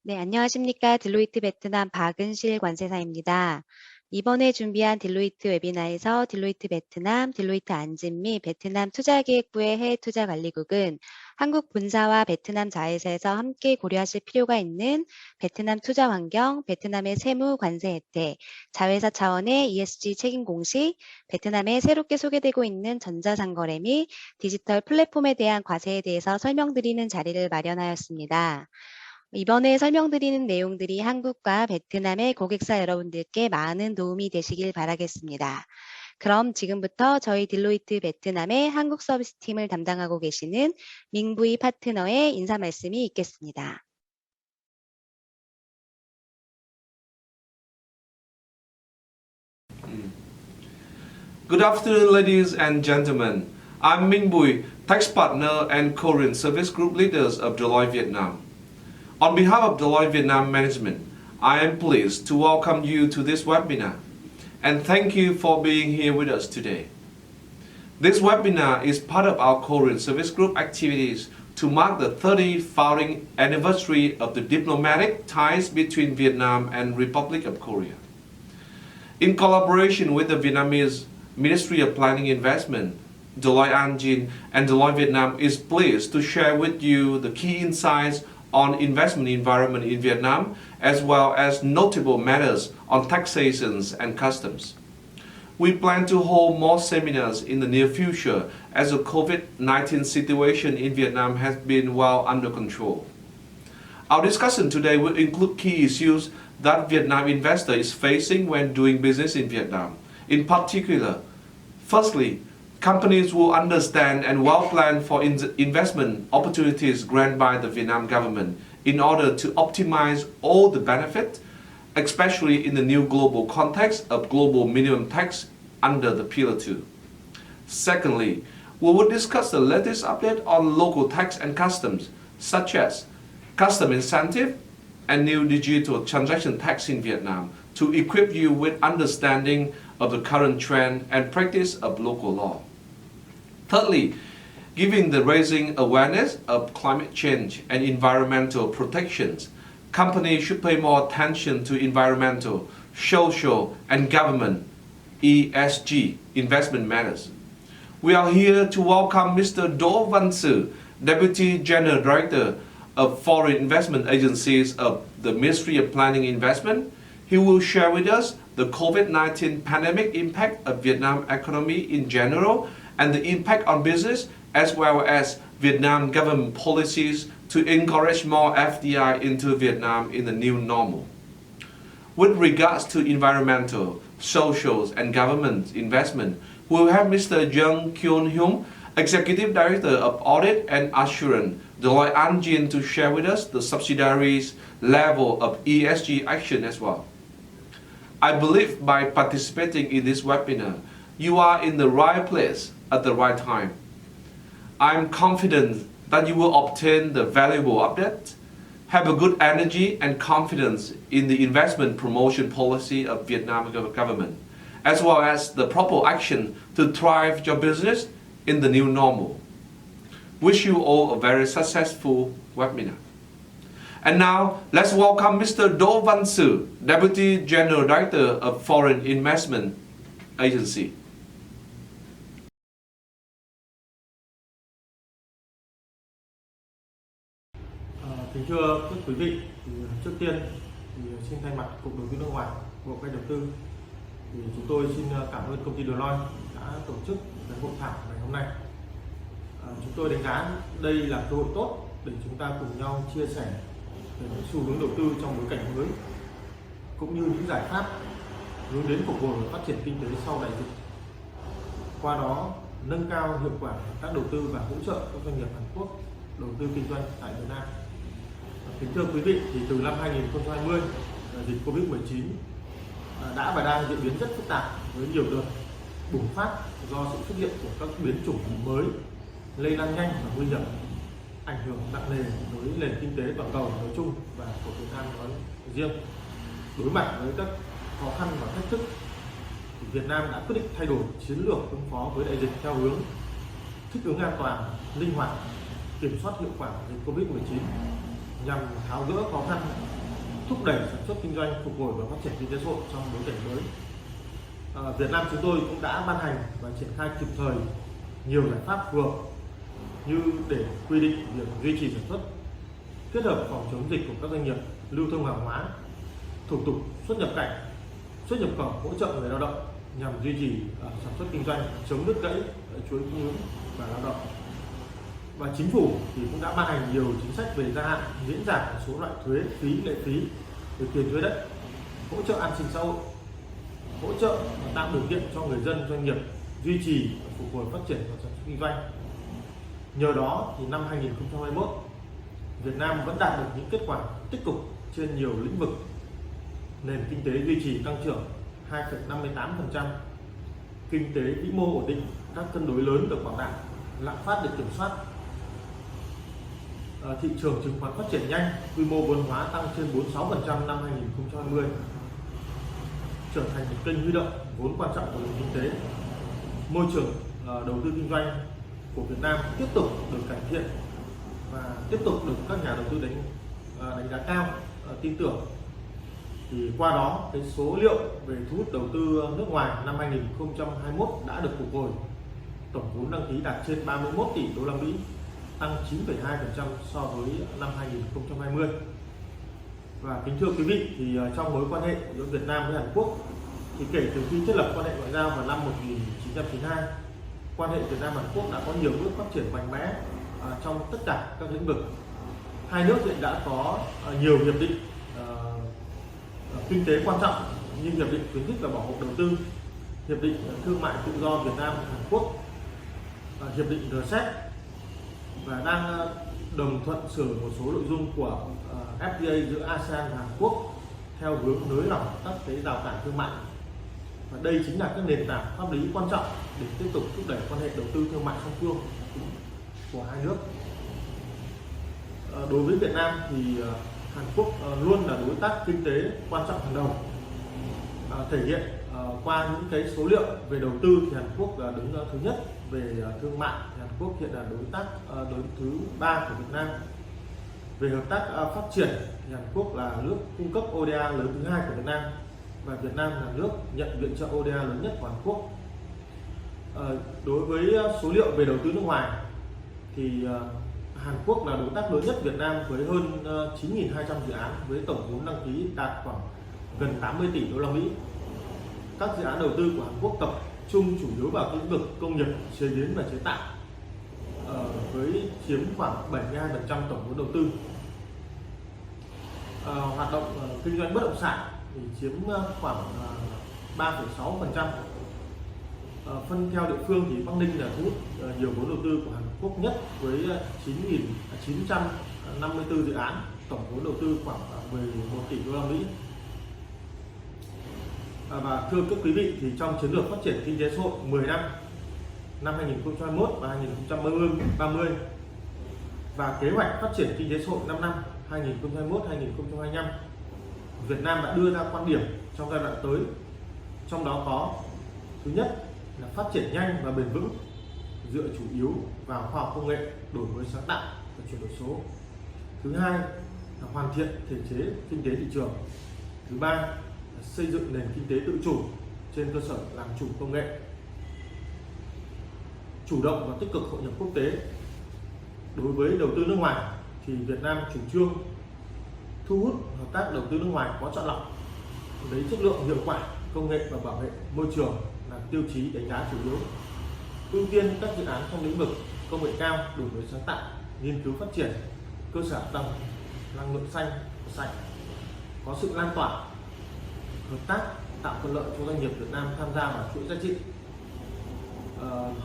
네, 안녕하십니까. 딜로이트 베트남 박은실 관세사입니다. 이번에 준비한 딜로이트 웨비나에서 딜로이트 베트남, 딜로이트 안진 및 베트남 투자기획부의 해외투자관리국은 한국 본사와 베트남 자회사에서 함께 고려하실 필요가 있는 베트남 투자 환경, 베트남의 세무 관세 혜택, 자회사 차원의 ESG 책임 공시, 베트남에 새롭게 소개되고 있는 전자상거래 및 디지털 플랫폼에 대한 과세에 대해서 설명드리는 자리를 마련하였습니다. 이번에 설명드리는 내용들이 한국과 베트남의 고객사 여러분들께 많은 도움이 되시길 바라겠습니다. 그럼 지금부터 저희 딜로이트 베트남의 한국 서비스 팀을 담당하고 계시는 민부이 파트너의 인사 말씀이 있겠습니다. Good afternoon, ladies and gentlemen. I'm Minh Bui, Tax Partner and Korean Service Group Leaders of Deloitte Vietnam. On behalf of Deloitte Vietnam Management, I am pleased to welcome you to this webinar and thank you for being here with us today. This webinar is part of our Korean Service Group activities to mark the 30th founding anniversary of the diplomatic ties between Vietnam and Republic of Korea. In collaboration with the Vietnamese Ministry of Planning Investment, Deloitte An Jin and Deloitte Vietnam is pleased to share with you the key insights on investment environment in Vietnam, as well as notable matters on taxations and customs. We plan to hold more seminars in the near future as the COVID-19 situation in Vietnam has been well under control. Our discussion today will include key issues that Vietnam investor is facing when doing business in Vietnam. In particular, firstly, companies will understand and well plan for investment opportunities granted by the Vietnam government in order to optimize all the benefits, especially in the new global context of global minimum tax under the Pillar 2. Secondly, we will discuss the latest update on local tax and customs, such as custom incentive and new digital transaction tax in Vietnam, to equip you with understanding of the current trend and practice of local law. Thirdly, given the raising awareness of climate change and environmental protections, companies should pay more attention to environmental, social, and government ESG investment matters. We are here to welcome Mr. Do Văn Sư, Deputy General Director of Foreign Investment Agencies of the Ministry of Planning Investment. He will share with us the COVID-19 pandemic impact of Vietnam economy in general and the impact on business, as well as Vietnam government policies to encourage more FDI into Vietnam in the new normal. With regards to environmental, social, and government investment, we will have Mr. Jung Kyun Hyun, Executive Director of Audit and Assurance, Deloitte An Jin, to share with us the subsidiaries level of ESG action as well. I believe by participating in this webinar, you are in the right place at the right time. I'm confident that you will obtain the valuable update, have a good energy and confidence in the investment promotion policy of Vietnam government, as well as the proper action to thrive your business in the new normal. Wish you all a very successful webinar. And now, let's welcome Mr. Do Văn Sư, Deputy General Director of Foreign Investment Agency. Kính thưa các quý vị, trước tiên xin thay mặt Cục Đầu tư nước ngoài, Bộ Kế hoạch Đầu tư, chúng tôi xin cảm ơn công ty Deloitte đã tổ chức cái hội thảo ngày hôm nay. Chúng tôi đánh giá đây là cơ hội tốt để chúng ta cùng nhau chia sẻ về xu hướng đầu tư trong bối cảnh mới, cũng như những giải pháp hướng đến phục hồi và phát triển kinh tế sau đại dịch. Qua đó nâng cao hiệu quả các đầu tư và hỗ trợ các doanh nghiệp Hàn Quốc đầu tư kinh doanh tại Việt Nam. Kính thưa quý vị, thì từ năm 2020, dịch Covid-19 đã và đang diễn biến rất phức tạp với nhiều đợt bùng phát do sự xuất hiện của các biến chủng mới lây lan nhanh và nguy hiểm, ảnh hưởng nặng nề với nền kinh tế toàn cầu nói chung và của Việt Nam nói riêng. Đối mặt với các khó khăn và thách thức, Việt Nam đã quyết định thay đổi chiến lược ứng phó với đại dịch theo hướng thích ứng an toàn, linh hoạt, kiểm soát hiệu quả dịch Covid-19, nhằm tháo gỡ khó khăn, thúc đẩy sản xuất kinh doanh, phục hồi và phát triển kinh tế xã hội trong bối cảnh mới. Việt Nam chúng tôi cũng đã ban hành và triển khai kịp thời nhiều giải pháp phù hợp như để quy định việc duy trì sản xuất, kết hợp phòng chống dịch của các doanh nghiệp, lưu thông hàng hóa, thủ tục xuất nhập cảnh, xuất nhập khẩu, hỗ trợ người lao động nhằm duy trì sản xuất kinh doanh, chống đứt gãy chuỗi cung ứng và lao động. Và chính phủ thì cũng đã ban hành nhiều chính sách về gia hạn, miễn giảm một số loại thuế, phí, lệ phí, về tiền thuế đất, hỗ trợ an sinh xã hội, hỗ trợ và tạo điều kiện cho người dân, doanh nghiệp duy trì và phục hồi phát triển và sản xuất kinh doanh. Nhờ đó thì năm 2021, Việt Nam vẫn đạt được những kết quả tích cực trên nhiều lĩnh vực. Nền kinh tế duy trì tăng trưởng 2,58%, kinh tế vĩ mô ổn định, các cân đối lớn được bảo đảm, lạm phát được kiểm soát. Thị trường chứng khoán phát triển nhanh, quy mô vốn hóa tăng trên 46% năm 2020, trở thành một kênh huy động vốn quan trọng của nền kinh tế. Môi trường đầu tư kinh doanh của Việt Nam tiếp tục được cải thiện và tiếp tục được các nhà đầu tư đánh giá cao, tin tưởng. Thì qua đó cái số liệu về thu hút đầu tư nước ngoài năm 2021 đã được phục hồi. Tổng vốn đăng ký đạt trên 31 tỷ đô la Mỹ, tăng 9,2% so với năm 2020. Và kính thưa quý vị, thì trong mối quan hệ giữa Việt Nam với Hàn Quốc thì kể từ khi thiết lập quan hệ ngoại giao vào năm 1992, quan hệ Việt Nam Hàn Quốc đã có nhiều bước phát triển mạnh mẽ trong tất cả các lĩnh vực. Hai nước hiện đã có nhiều hiệp định kinh tế quan trọng như hiệp định khuyến khích và bảo hộ đầu tư, hiệp định thương mại tự do Việt Nam Hàn Quốc, hiệp định RCEP, và đang đồng thuận sửa một số nội dung của FTA giữa ASEAN và Hàn Quốc theo hướng nới lỏng các cái rào cản thương mại. Và đây chính là các nền tảng pháp lý quan trọng để tiếp tục thúc đẩy quan hệ đầu tư thương mại song phương của hai nước. Đối với Việt Nam thì Hàn Quốc luôn là đối tác kinh tế quan trọng hàng đầu. Thể hiện qua những cái số liệu về đầu tư thì Hàn Quốc đứng thứ nhất về thương mại. Hàn Quốc hiện là đối tác thứ 3 của Việt Nam. Về hợp tác phát triển thì Hàn Quốc là nước cung cấp ODA lớn thứ 2 của Việt Nam, và Việt Nam là nước nhận viện trợ ODA lớn nhất của Hàn Quốc. Đối với số liệu về đầu tư nước ngoài thì Hàn Quốc là đối tác lớn nhất Việt Nam với hơn 9.200 dự án với tổng vốn đăng ký đạt khoảng gần 80 tỷ đô la Mỹ. Các dự án đầu tư của Hàn Quốc tập trung chủ yếu vào lĩnh vực công nghiệp, chế biến và chế tạo, với chiếm khoảng 72% tổng vốn đầu tư. Hoạt động kinh doanh bất động sản thì chiếm khoảng 3,6%. Phân theo địa phương thì Bắc Ninh là thu hút nhiều vốn đầu tư của Hàn Quốc nhất với 9.954 dự án, tổng vốn đầu tư khoảng 11 tỷ đô la Mỹ. Và thưa các quý vị, thì trong chiến lược phát triển kinh tế xã hội 10 năm 2021 và 2030 và kế hoạch phát triển kinh tế xã hội 5 năm 2021-2025, Việt Nam đã đưa ra quan điểm trong giai đoạn tới. Trong đó có thứ nhất là phát triển nhanh và bền vững, dựa chủ yếu vào khoa học công nghệ, đổi mới sáng tạo và chuyển đổi số. Thứ hai là hoàn thiện thể chế kinh tế thị trường. Thứ ba là xây dựng nền kinh tế tự chủ trên cơ sở làm chủ công nghệ. Chủ động và tích cực hội nhập quốc tế. Đối với đầu tư nước ngoài thì Việt Nam chủ trương thu hút hợp tác đầu tư nước ngoài có chọn lọc, lấy chất lượng, hiệu quả, công nghệ và bảo vệ môi trường là tiêu chí đánh giá chủ yếu. Ưu tiên các dự án trong lĩnh vực công nghệ cao, đổi mới sáng tạo, nghiên cứu phát triển, cơ sở hạ tầng, năng lượng xanh, sạch, có sự lan tỏa, hợp tác tạo thuận lợi cho doanh nghiệp Việt Nam tham gia vào chuỗi giá trị.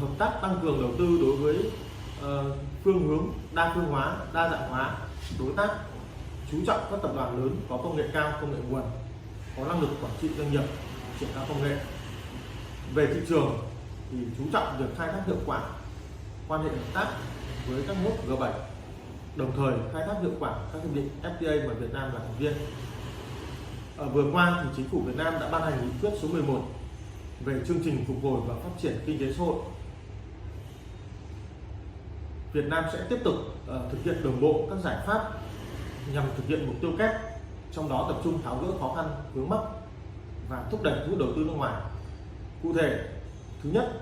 Hợp tác tăng cường đầu tư đối với phương hướng đa phương hóa, đa dạng hóa đối tác, chú trọng các tập đoàn lớn có công nghệ cao, công nghệ nguồn, có năng lực quản trị doanh nghiệp, triển khai công nghệ. Về thị trường thì chú trọng việc khai thác hiệu quả quan hệ hợp tác với các nước G7, đồng thời khai thác hiệu quả các hiệp định FTA mà Việt Nam là thành viên. Vừa qua thì chính phủ Việt Nam đã ban hành nghị quyết số 11 về chương trình phục hồi và phát triển kinh tế xã hội. Việt Nam sẽ tiếp tục thực hiện đồng bộ các giải pháp nhằm thực hiện mục tiêu kép, trong đó tập trung tháo gỡ khó khăn vướng mắc và thúc đẩy thu hút đầu tư nước ngoài. Cụ thể, thứ nhất,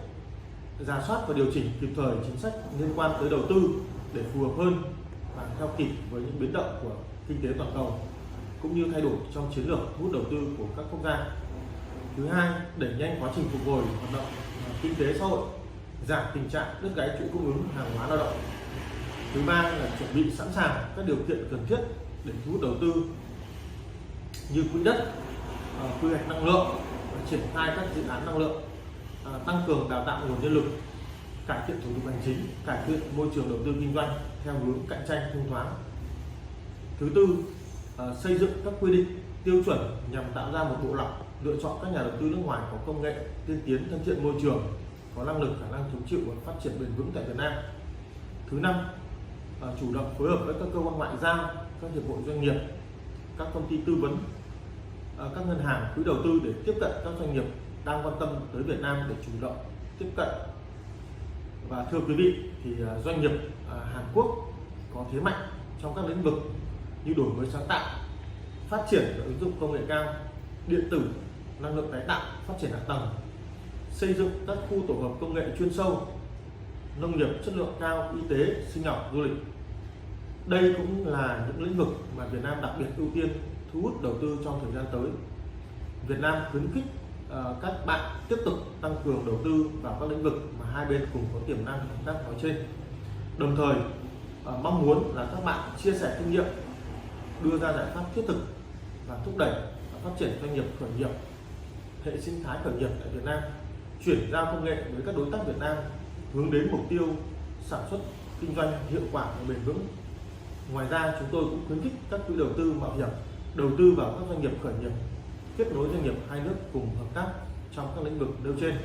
rà soát và điều chỉnh kịp thời chính sách liên quan tới đầu tư để phù hợp hơn và theo kịp với những biến động của kinh tế toàn cầu, cũng như thay đổi trong chiến lược thu hút đầu tư của các quốc gia. Thứ hai, đẩy nhanh quá trình phục hồi hoạt động kinh tế xã hội, giảm tình trạng đứt gãy chuỗi cung ứng hàng hóa lao động. Thứ ba là chuẩn bị sẵn sàng các điều kiện cần thiết để thu hút đầu tư như quỹ đất, quy hoạch năng lượng, triển khai các dự án năng lượng, tăng cường đào tạo nguồn nhân lực, cải thiện thủ tục hành chính, cải thiện môi trường đầu tư kinh doanh theo hướng cạnh tranh thông thoáng. Thứ tư, xây dựng các quy định tiêu chuẩn nhằm tạo ra một bộ lọc lựa chọn các nhà đầu tư nước ngoài có công nghệ tiên tiến, thân thiện môi trường, có năng lực, khả năng chống chịu và phát triển bền vững tại Việt Nam. Thứ năm, chủ động phối hợp với các cơ quan ngoại giao, các hiệp hội doanh nghiệp, các công ty tư vấn, các ngân hàng, quỹ đầu tư để tiếp cận các doanh nghiệp đang quan tâm tới Việt Nam để chủ động tiếp cận. Và thưa quý vị, thì doanh nghiệp Hàn Quốc có thế mạnh trong các lĩnh vực như đổi mới sáng tạo, phát triển và ứng dụng công nghệ cao, điện tử, năng lượng tái tạo, phát triển hạ tầng, xây dựng các khu tổ hợp công nghệ chuyên sâu, nông nghiệp chất lượng cao, y tế, sinh học, du lịch. Đây cũng là những lĩnh vực mà Việt Nam đặc biệt ưu tiên thu hút đầu tư trong thời gian tới. Việt Nam khuyến khích các bạn tiếp tục tăng cường đầu tư vào các lĩnh vực mà hai bên cùng có tiềm năng hợp tác nói trên. Đồng thời mong muốn là các bạn chia sẻ kinh nghiệm, đưa ra giải pháp thiết thực và thúc đẩy và phát triển doanh nghiệp khởi nghiệp, hệ sinh thái khởi nghiệp tại Việt Nam, chuyển giao công nghệ với các đối tác Việt Nam hướng đến mục tiêu sản xuất kinh doanh hiệu quả và bền vững. Ngoài ra, chúng tôi cũng khuyến khích các quỹ đầu tư mạo hiểm đầu tư vào các doanh nghiệp khởi nghiệp, kết nối doanh nghiệp hai nước cùng hợp tác trong các lĩnh vực nêu trên.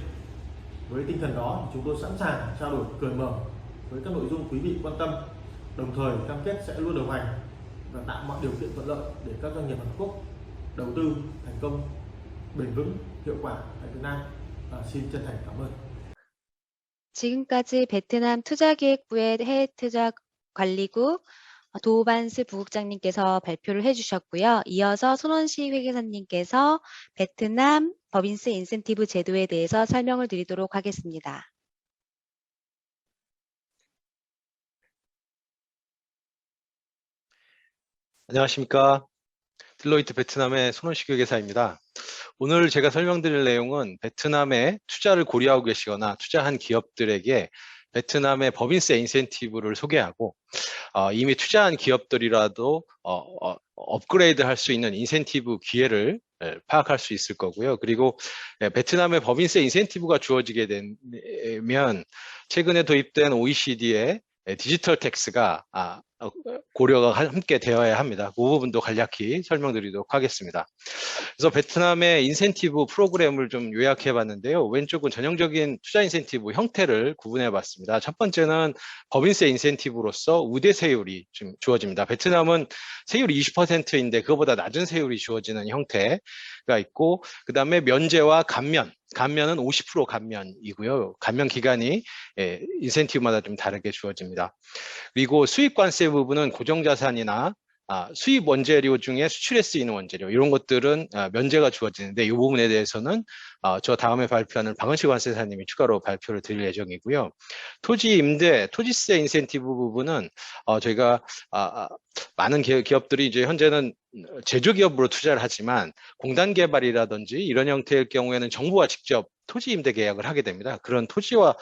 Với tinh thần đó, chúng tôi sẵn sàng trao đổi cởi mở với các nội dung quý vị quan tâm, đồng thời cam kết sẽ luôn đồng hành và tạo mọi điều kiện thuận lợi để các doanh nghiệp Hàn Quốc đầu tư thành công, bền vững, hiệu quả tại Việt Nam. Xin chân thành cảm ơn. 지금까지 베트남 투자기획부의 해외투자관리국 도반스 부국장님께서 발표를 해주셨고요. 이어서 손원식 회계사님께서 베트남 법인세 인센티브 제도에 대해서 설명을 드리도록 하겠습니다. 안녕하십니까. 딜로이트 베트남의 손원식 회계사입니다. 오늘 제가 설명드릴 내용은 베트남에 투자를 고려하고 계시거나 투자한 기업들에게 베트남의 법인세 인센티브를 소개하고 이미 투자한 기업들이라도 업그레이드 할 수 있는 인센티브 기회를 파악할 수 있을 거고요. 그리고 베트남의 법인세 인센티브가 주어지게 되면 최근에 도입된 OECD의 디지털 텍스가 고려가 함께 되어야 합니다. 그 부분도 간략히 설명드리도록 하겠습니다. 그래서 베트남의 인센티브 프로그램을 좀 요약해 봤는데요. 왼쪽은 전형적인 투자 인센티브 형태를 구분해 봤습니다. 첫 번째는 법인세 인센티브로서 우대 세율이 좀 주어집니다. 베트남은 세율이 20%인데 그거보다 낮은 세율이 주어지는 형태가 있고, 그 다음에 면제와 감면은 50% 감면이고요. 감면 기간이 인센티브마다 좀 다르게 주어집니다. 그리고 수익관세 부분은 고정자산이나 수입 원재료 중에 수출에 쓰이는 원재료, 이런 것들은 면제가 주어지는데 이 부분에 대해서는 저 다음에 발표하는 박은식 관세사님이 추가로 발표를 드릴 예정이고요. 토지 임대, 토지세 인센티브 부분은 저희가 많은 기업들이 이제 현재는 제조기업으로 투자를 하지만 공단 개발이라든지 이런 형태의 경우에는 정부와 직접 토지 임대 계약을 하게 됩니다. 그런 토지와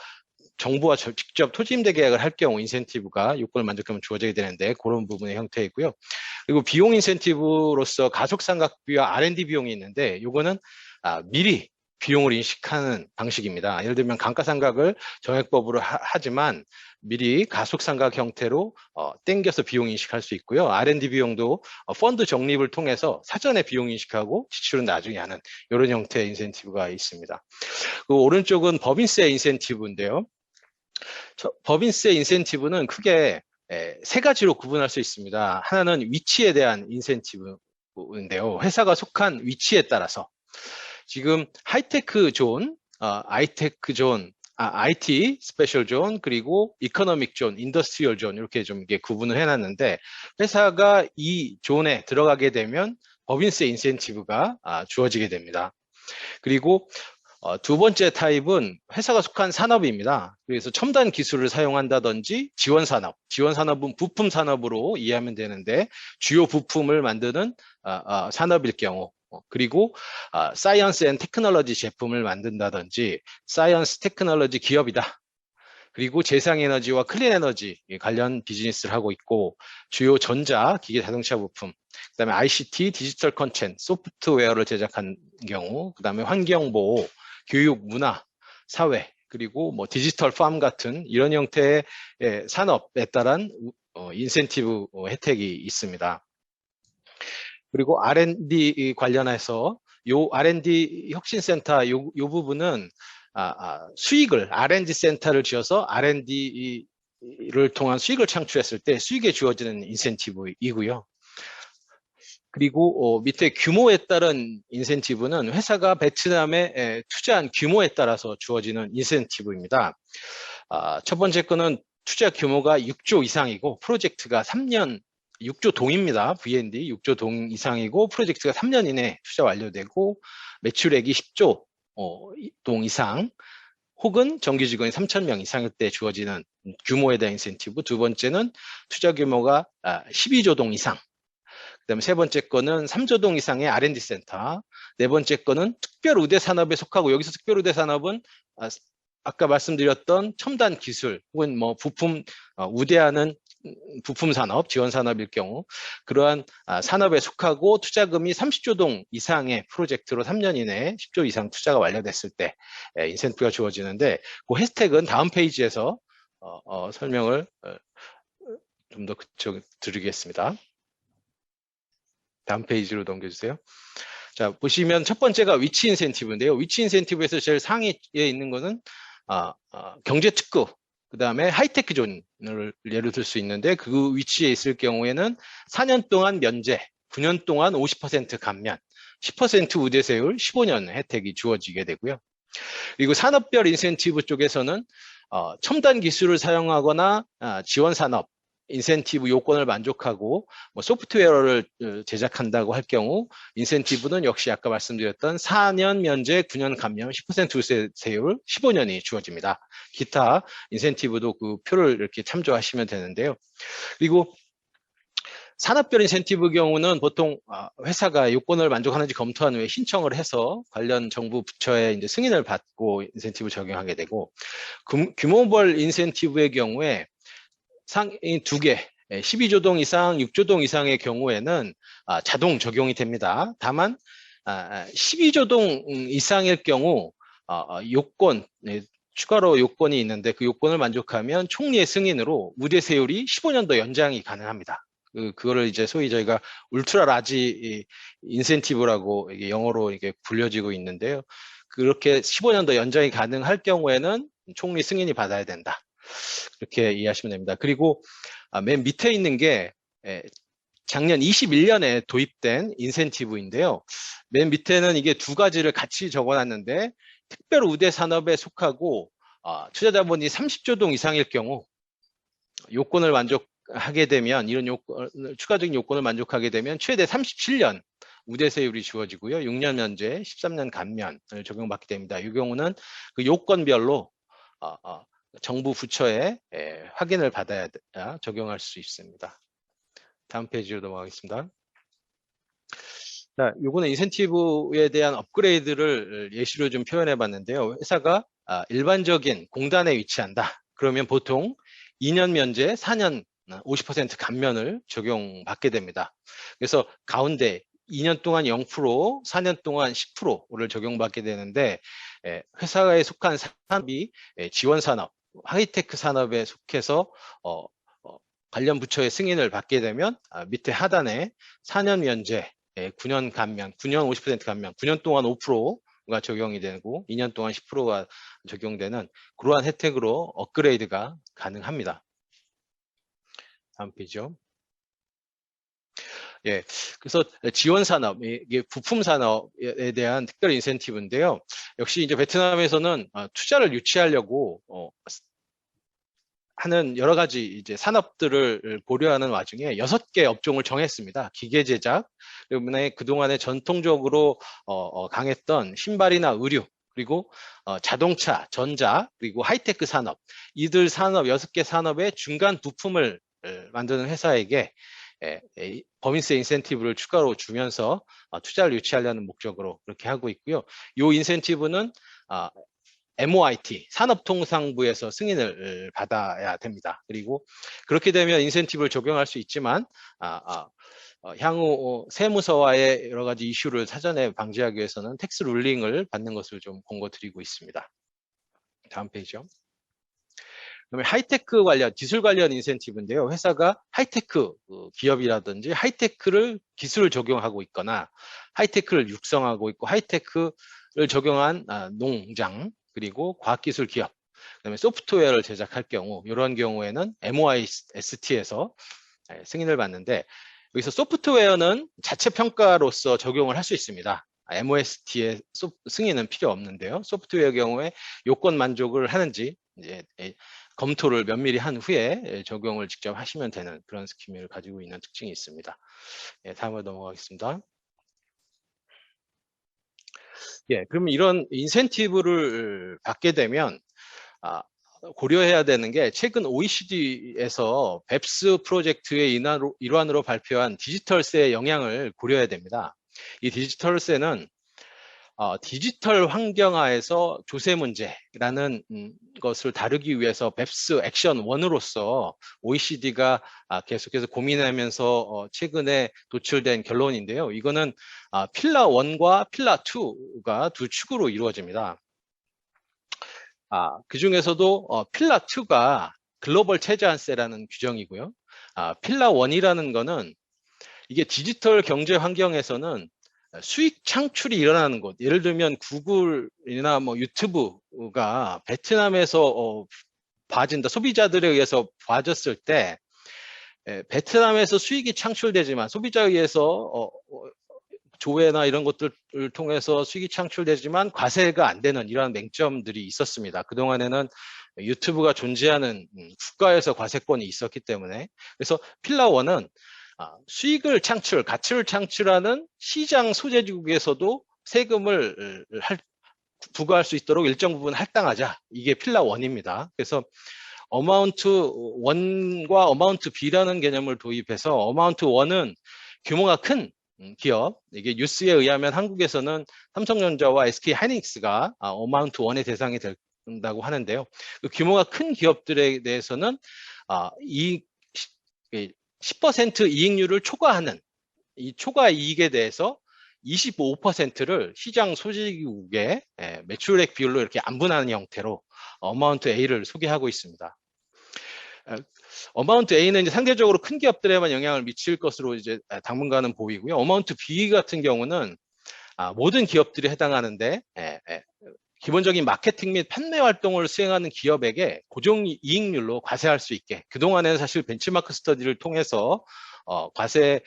정부와 직접 토지 임대 계약을 할 경우 인센티브가 요건을 만족하면 주어지게 되는데 그런 부분의 형태이고요. 그리고 비용 인센티브로서 가속상각비와 R&D 비용이 있는데 요거는 미리 비용을 인식하는 방식입니다. 예를 들면 감가상각을 정액법으로 하지만 미리 가속상각 형태로 땡겨서 비용 인식할 수 있고요. R&D 비용도 펀드 적립을 통해서 사전에 비용 인식하고 지출은 나중에 하는 이런 형태의 인센티브가 있습니다. 그 오른쪽은 법인세 인센티브인데요. 법인세 인센티브는 크게 세 가지로 구분할 수 있습니다. 하나는 위치에 대한 인센티브인데요. 회사가 속한 위치에 따라서 지금 하이테크 존, 아이테크 존, IT 스페셜 존 그리고 이코노믹 존, 인더스트리얼 존 이렇게 좀 이게 구분을 해놨는데 회사가 이 존에 들어가게 되면 법인세 인센티브가 주어지게 됩니다. 그리고 두 번째 타입은 회사가 속한 산업입니다. 그래서 첨단 기술을 사용한다든지 지원산업, 지원산업은 부품 산업으로 이해하면 되는데 주요 부품을 만드는 산업일 경우 그리고 사이언스 앤 테크놀로지 제품을 만든다든지 사이언스 테크놀로지 기업이다. 그리고 재생에너지와 클린 에너지 관련 비즈니스를 하고 있고 주요 전자, 기계 자동차 부품, 그다음에 ICT, 디지털 컨텐츠, 소프트웨어를 제작한 경우, 그다음에 환경보호, 교육, 문화, 사회, 그리고 뭐 디지털 팜 같은 이런 형태의 산업에 따른 인센티브 혜택이 있습니다. 그리고 R&D 관련해서 요 R&D 혁신센터 요 부분은 수익을 R&D 센터를 지어서 R&D를 통한 수익을 창출했을 때 수익에 주어지는 인센티브이고요. 그리고 밑에 규모에 따른 인센티브는 회사가 베트남에 투자한 규모에 따라서 주어지는 인센티브입니다. 첫 번째 거는 투자 규모가 6조 이상이고 프로젝트가 3년 6조 동입니다. V&D 6조 동 이상이고 프로젝트가 3년 이내 투자 완료되고 매출액이 10조 동 이상 혹은 정규 직원이 3,000명 이상일 때 주어지는 규모에 대한 인센티브. 두 번째는 투자 규모가 12조 동 이상. 그다음에 세 번째 거는 3조 동 이상의 R&D 센터. 네 번째 거는 특별 우대 산업에 속하고 여기서 특별 우대 산업은 아까 말씀드렸던 첨단 기술 혹은 뭐 부품 우대하는 부품 산업, 지원 산업일 경우 그러한 산업에 속하고 투자금이 30조 동 이상의 프로젝트로 3년 이내에 10조 이상 투자가 완료됐을 때 인센티브가 주어지는데 그 혜택은 다음 페이지에서 설명을 좀 더 드리겠습니다. 다음 페이지로 넘겨주세요. 자, 보시면 첫 번째가 위치 인센티브인데요. 위치 인센티브에서 제일 상위에 있는 거는 경제 특구, 그 다음에 하이테크 존을 예로 들 수 있는데 그 위치에 있을 경우에는 4년 동안 면제, 9년 동안 50% 감면, 10% 우대세율, 15년 혜택이 주어지게 되고요. 그리고 산업별 인센티브 쪽에서는 첨단 기술을 사용하거나 지원 산업, 인센티브 요건을 만족하고 뭐 소프트웨어를 제작한다고 할 경우 인센티브는 역시 아까 말씀드렸던 4년 면제, 9년 감면, 10% 우대세율, 15년이 주어집니다. 기타 인센티브도 그 표를 이렇게 참조하시면 되는데요. 그리고 산업별 인센티브 경우는 보통 회사가 요건을 만족하는지 검토한 후에 신청을 해서 관련 정부 부처의 이제 승인을 받고 인센티브 적용하게 되고 규모별 인센티브의 경우에 상위 두 개, 12조 동 이상, 6조 동 이상의 경우에는 자동 적용이 됩니다. 다만 12조 동 이상일 경우 요건, 추가로 요건이 있는데 그 요건을 만족하면 총리의 승인으로 우대세율이 15년 더 연장이 가능합니다. 그거를 이제 소위 저희가 울트라 라지 인센티브라고 이게 영어로 이게 불려지고 있는데요. 그렇게 15년 더 연장이 가능할 경우에는 총리 승인이 받아야 된다. 그렇게 이해하시면 됩니다. 그리고 맨 밑에 있는 게 작년 21년에 도입된 인센티브인데요. 맨 밑에는 이게 두 가지를 같이 적어놨는데 특별 우대 산업에 속하고 투자자본이 30조 동 이상일 경우 요건을 만족하게 되면 이런 추가적인 요건을 만족하게 되면 최대 37년 우대세율이 주어지고요. 6년 면제, 13년 감면을 적용받게 됩니다. 이 경우는 그 요건별로 정부 부처에 확인을 받아야 적용할 수 있습니다. 다음 페이지로 넘어가겠습니다. 자, 요거는 인센티브에 대한 업그레이드를 예시로 좀 표현해 봤는데요. 회사가 일반적인 공단에 위치한다. 그러면 보통 2년 면제, 4년 50% 감면을 적용받게 됩니다. 그래서 가운데 2년 동안 0%, 4년 동안 10%를 적용받게 되는데 회사에 속한 산업이 지원산업, 하이테크 산업에 속해서 관련 부처의 승인을 받게 되면 밑에 하단에 4년 면제, 9년 감면, 9년 50% 감면, 9년 동안 5%가 적용이 되고 2년 동안 10%가 적용되는 그러한 혜택으로 업그레이드가 가능합니다. 다음 페이지요. 예, 그래서 지원 산업, 이게 부품 산업에 대한 특별 인센티브인데요. 역시 이제 베트남에서는 투자를 유치하려고 하는 여러 가지 이제 산업들을 고려하는 와중에 6개 업종을 정했습니다. 기계 제작, 때문에 그동안에 전통적으로 강했던 신발이나 의류, 그리고 자동차, 전자, 그리고 하이테크 산업, 이들 산업 6개 산업의 중간 부품을 만드는 회사에게 법인세 인센티브를 추가로 주면서 투자를 유치하려는 목적으로 그렇게 하고 있고요. 이 인센티브는 MOIT, 산업통상부에서 승인을 받아야 됩니다. 그리고 그렇게 되면 인센티브를 적용할 수 있지만 향후 세무서와의 여러 가지 이슈를 사전에 방지하기 위해서는 텍스 룰링을 받는 것을 좀 권고드리고 있습니다. 다음 페이지요. 그다음에 하이테크 관련, 기술 관련 인센티브인데요. 회사가 하이테크 기업이라든지 하이테크를 기술을 적용하고 있거나 하이테크를 육성하고 있고 하이테크를 적용한 농장, 그리고 과학기술 기업, 그다음에 소프트웨어를 제작할 경우, 이런 경우에는 MOIST에서 승인을 받는데, 여기서 소프트웨어는 자체 평가로서 적용을 할 수 있습니다. MOST의 승인은 필요 없는데요. 소프트웨어 경우에 요건 만족을 하는지 이제 검토를 면밀히 한 후에 적용을 직접 하시면 되는 그런 스키임을 가지고 있는 특징이 있습니다. 다음으로 넘어가겠습니다. 그러면 이런 인센티브를 받게 되면 고려해야 되는 게, 최근 OECD에서 BEPS 프로젝트의 일환으로 발표한 디지털세의 영향을 고려해야 됩니다. 이 디지털세는 디지털 환경하에서 조세 문제라는 것을 다루기 위해서 BEPS 액션 1으로서 OECD가 계속해서 고민하면서 최근에 도출된 결론인데요. 이거는 필라 1과 필라 2가 두 축으로 이루어집니다. 그 중에서도 필라 2가 글로벌 최저한세라는 규정이고요. 필라 1이라는 거는 이게 디지털 경제 환경에서는 수익 창출이 일어나는 곳, 예를 들면 구글이나 뭐 유튜브가 베트남에서 봐진다, 소비자들에 의해서 봐졌을 때 베트남에서 수익이 창출되지만 소비자에 의해서 조회나 이런 것들을 통해서 수익이 창출되지만 과세가 안 되는 이러한 맹점들이 있었습니다. 그동안에는 유튜브가 존재하는 국가에서 과세권이 있었기 때문에. 그래서 필라 1은 수익을 가치를 창출하는 시장 소재국에서도 세금을 부과할 수 있도록 일정 부분 할당하자. 이게 필라 1입니다. 그래서 어마운트 1과 어마운트 B라는 개념을 도입해서 어마운트 1은 규모가 큰 기업, 이게 뉴스에 의하면 한국에서는 삼성전자와 SK 하이닉스가 어마운트 1의 대상이 된다고 하는데요. 그 규모가 큰 기업들에 대해서는 이 10% 이익률을 초과하는 이 초과 이익에 대해서 25%를 시장 소지국의 매출액 비율로 이렇게 안분하는 형태로 어마운트 A를 소개하고 있습니다. 어마운트 A는 이제 상대적으로 큰 기업들에만 영향을 미칠 것으로 이제 당분간은 보이고요. 어마운트 B 같은 경우는 모든 기업들이 해당하는데 기본적인 마케팅 및 판매 활동을 수행하는 기업에게 고정 이익률로 과세할 수 있게, 그동안에는 사실 벤치마크 스터디를 통해서 과세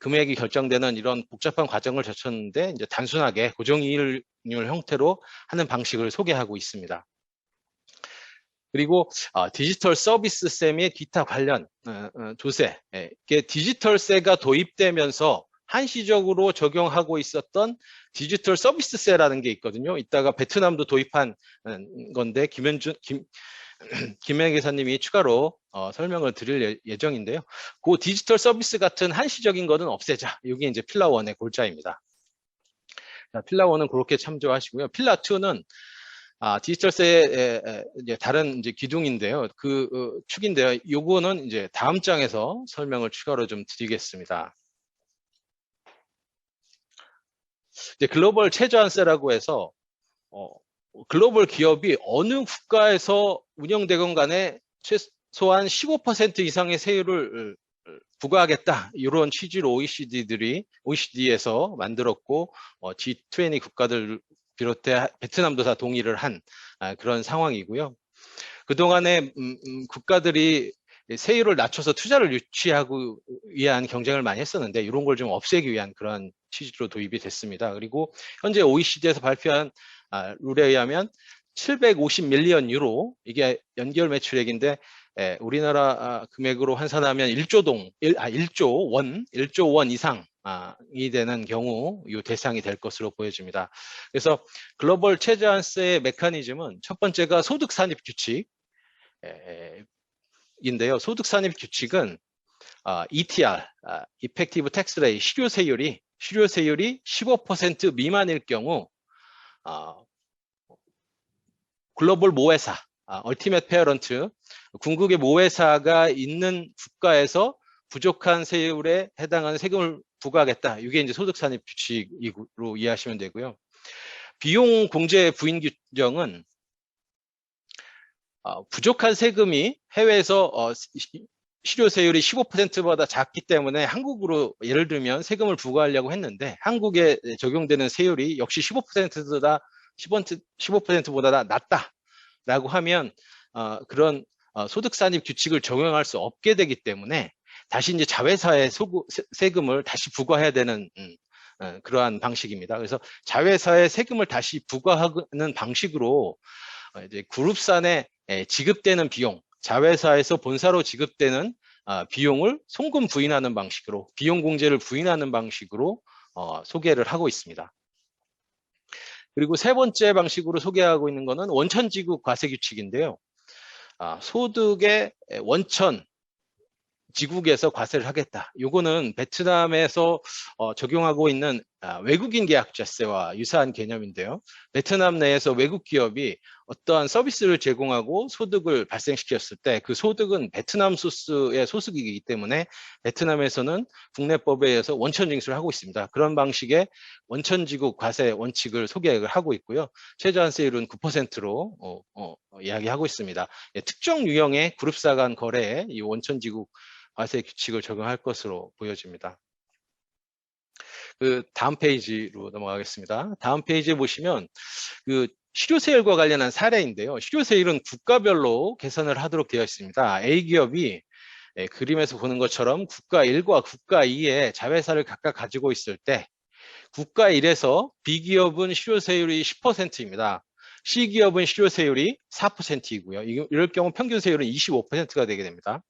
금액이 결정되는 이런 복잡한 과정을 거쳤는데 이제 단순하게 고정 이익률 형태로 하는 방식을 소개하고 있습니다. 그리고 디지털 서비스세 및 기타 관련 조세, 디지털세가 도입되면서 한시적으로 적용하고 있었던 디지털 서비스세라는 게 있거든요. 이따가 베트남도 도입한 건데 김혜 기사님이 추가로 설명을 드릴 예정인데요. 그 디지털 서비스 같은 한시적인 거는 없애자. 이게 이제 필라 1의 골자입니다. 자, 필라 1은 그렇게 참조하시고요. 필라 2는 디지털세의 이제 다른 이제 기둥인데요. 축인데요. 요거는 이제 다음 장에서 설명을 추가로 좀 드리겠습니다. 이제 글로벌 최저한세라고 해서 글로벌 기업이 어느 국가에서 운영되건 간에 최소한 15% 이상의 세율을 부과하겠다, 이런 취지로 OECD에서 만들었고 G20 국가들 비롯해 베트남도 다 동의를 한 그런 상황이고요. 그동안에 국가들이 세율을 낮춰서 투자를 유치하고 위한 경쟁을 많이 했었는데 이런 걸 좀 없애기 위한 그런 취지로 도입이 됐습니다. 그리고 현재 OECD에서 발표한 룰에 의하면 750 밀리언 유로, 이게 연결 매출액인데 우리나라 금액으로 환산하면 1조 원 이상이 되는 경우 이 대상이 될 것으로 보여집니다. 그래서 글로벌 최저한세의 메커니즘은 첫 번째가 소득 산입 규칙, 인데요. 소득 산입 규칙은 ETR, Effective Tax Rate, 실효 세율이 15% 미만일 경우 글로벌 모회사, 얼티밋 페어런트, 궁극의 모회사가 있는 국가에서 부족한 세율에 해당하는 세금을 부과하겠다. 이게 이제 소득 산입 규칙으로 이해하시면 되고요. 비용 공제 부인 규정은 부족한 세금이 해외에서 실효 세율이 15%보다 작기 때문에 한국으로 예를 들면 세금을 부과하려고 했는데 한국에 적용되는 세율이 역시 15%보다 낮다라고 하면 그런 소득 산입 규칙을 적용할 수 없게 되기 때문에 다시 이제 자회사의 세금을 다시 부과해야 되는 그러한 방식입니다. 그래서 자회사의 세금을 다시 부과하는 방식으로 이제 그룹산에 지급되는 비용, 자회사에서 본사로 지급되는 비용을 송금 부인하는 방식으로, 비용 공제를 부인하는 방식으로 소개를 하고 있습니다. 그리고 세 번째 방식으로 소개하고 있는 것은 원천지급 과세 규칙인데요. 소득의 원천 지국에서 과세를 하겠다. 요거는 베트남에서 적용하고 있는 외국인 계약자세와 유사한 개념인데요. 베트남 내에서 외국 기업이 어떠한 서비스를 제공하고 소득을 발생시켰을 때 그 소득은 베트남 소스의 소득이기 때문에 베트남에서는 국내법에 의해서 원천 징수를 하고 있습니다. 그런 방식의 원천 지국 과세 원칙을 소개를 하고 있고요. 최저한세율은 9%로 이야기하고 있습니다. 특정 유형의 그룹사 간 거래에 이 원천 지국 과세 규칙을 적용할 것으로 보여집니다. 그 다음 페이지로 넘어가겠습니다. 다음 페이지에 보시면 그 실효세율과 관련한 사례인데요. 실효세율은 국가별로 계산을 하도록 되어 있습니다. A기업이 그림에서 보는 것처럼 국가 1과 국가 2의 자회사를 각각 가지고 있을 때 국가 1에서 B기업은 실효세율이 10%입니다. C기업은 실효세율이 4%이고요. 이럴 경우 평균 세율은 25%가 되게 됩니다.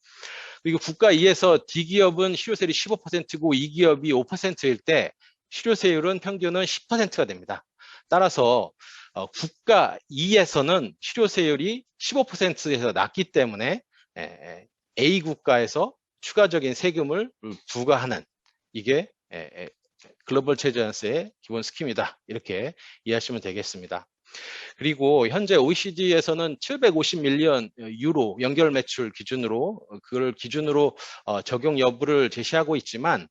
그리고 국가 2에서 D기업은 실효세율이 15%고 E기업이 5%일 때 실효세율은 평균은 10%가 됩니다. 따라서 국가 2에서는 실효세율이 15%에서 낮기 때문에 A 국가에서 추가적인 세금을 부과하는 이게 글로벌 최저한세의 기본 스키입니다. 이렇게 이해하시면 되겠습니다. 그리고 현재 OECD에서는 750 밀리언 유로 연결 매출 기준으로 그걸 기준으로 적용 여부를 제시하고 있지만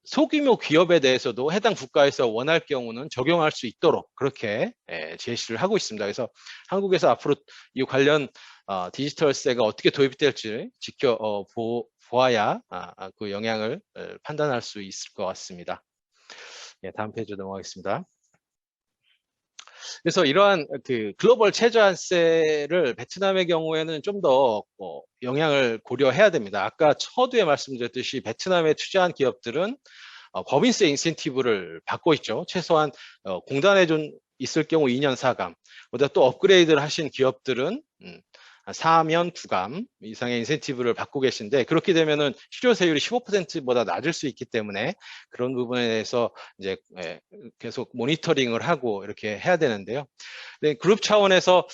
소규모 기업에 대해서도 해당 국가에서 원할 경우는 적용할 수 있도록 그렇게 제시를 하고 있습니다. 그래서 한국에서 앞으로 이 관련 디지털세가 어떻게 도입될지 보아야 그 영향을 판단할 수 있을 것 같습니다. 다음 페이지 넘어가겠습니다. 그래서 이러한 그 글로벌 최저한세를 베트남의 경우에는 좀 더 영향을 고려해야 됩니다. 아까 서두에 말씀드렸듯이 베트남에 투자한 기업들은 법인세 인센티브를 받고 있죠. 최소한 공단에 좀 있을 경우 2년 사감, 보다 또 업그레이드를 하신 기업들은 4면 9감 이상의 인센티브를 받고 계신데 그렇게 되면은 실효세율이 15%보다 낮을 수 있기 때문에 그런 부분에 대해서 이제 계속 모니터링을 하고 이렇게 해야 되는데요. 그룹 차원에서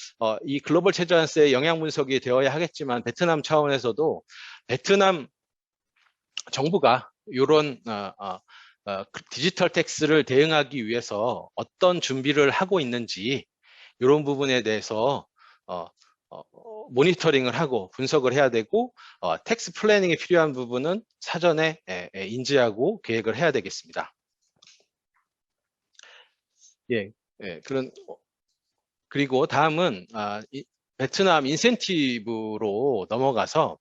이 글로벌 최저한세의 영향 분석이 되어야 하겠지만 베트남 차원에서도 베트남 정부가 이런 디지털 텍스를 대응하기 위해서 어떤 준비를 하고 있는지 이런 부분에 대해서 모니터링을 하고 분석을 해야 되고 텍스 플래닝에 필요한 부분은 사전에 인지하고 계획을 해야 되겠습니다. 그리고 다음은 베트남 인센티브로 넘어가서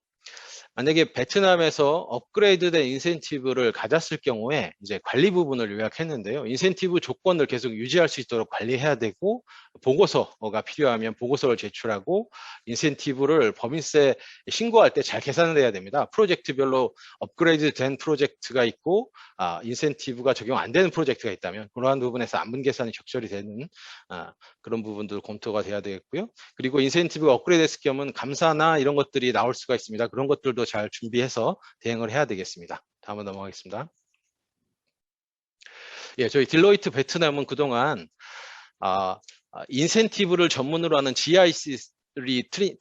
만약에 베트남에서 업그레이드된 인센티브를 가졌을 경우에 이제 관리 부분을 요약했는데요. 인센티브 조건을 계속 유지할 수 있도록 관리해야 되고, 보고서가 필요하면 보고서를 제출하고, 인센티브를 법인세 신고할 때 잘 계산을 해야 됩니다. 프로젝트별로 업그레이드 된 프로젝트가 있고, 인센티브가 적용 안 되는 프로젝트가 있다면 그러한 부분에서 안분 계산이 적절히 되는 그런 부분들 검토가 돼야 되겠고요. 그리고 인센티브가 업그레이드 됐을 경우는 감사나 이런 것들이 나올 수가 있습니다. 그런 것들도 잘 준비해서 대응을 해야 되겠습니다. 다음으로 넘어가겠습니다. 예, 저희 딜로이트 베트남은 그동안 인센티브를 전문으로 하는 GIC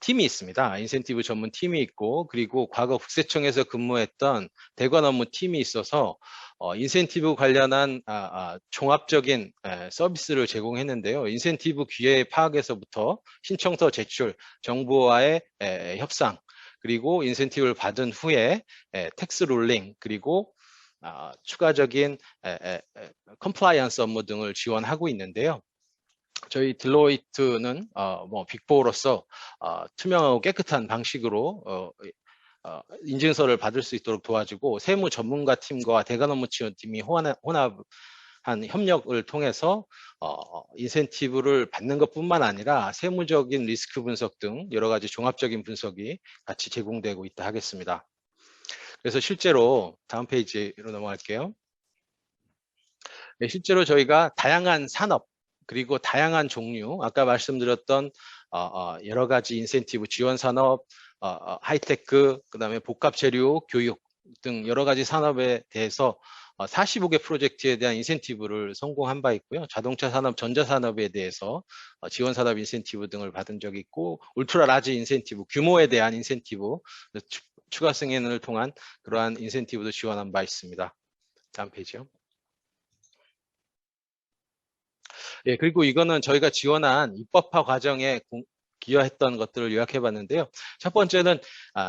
팀이 있습니다. 인센티브 전문 팀이 있고, 그리고 과거 국세청에서 근무했던 대관 업무 팀이 있어서 인센티브 관련한 종합적인 서비스를 제공했는데요. 인센티브 기회 파악에서부터 신청서 제출, 정부와의 협상, 그리고 인센티브를 받은 후에 텍스 롤링, 그리고 추가적인 컴플라이언스 업무 등을 지원하고 있는데요. 저희 딜로이트는 빅4로서 투명하고 깨끗한 방식으로 인증서를 받을 수 있도록 도와주고, 세무 전문가 팀과 대관 업무 지원팀이 혼합한 협력을 통해서 인센티브를 받는 것뿐만 아니라 세무적인 리스크 분석 등 여러 가지 종합적인 분석이 같이 제공되고 있다 하겠습니다. 그래서 실제로 다음 페이지로 넘어갈게요. 네, 실제로 저희가 다양한 산업, 그리고 다양한 종류, 아까 말씀드렸던 여러 가지 인센티브 지원 산업, 하이테크, 그다음에 복합 재료, 교육 등 여러 가지 산업에 대해서 45개 프로젝트에 대한 인센티브를 성공한 바 있고요. 자동차 산업, 전자 산업에 대해서 지원 산업 인센티브 등을 받은 적이 있고, 울트라 라지 인센티브, 규모에 대한 인센티브, 추가 승인을 통한 그러한 인센티브도 지원한 바 있습니다. 다음 페이지요. 예, 그리고 이거는 저희가 지원한 입법화 과정에 기여했던 것들을 요약해 봤는데요. 첫 번째는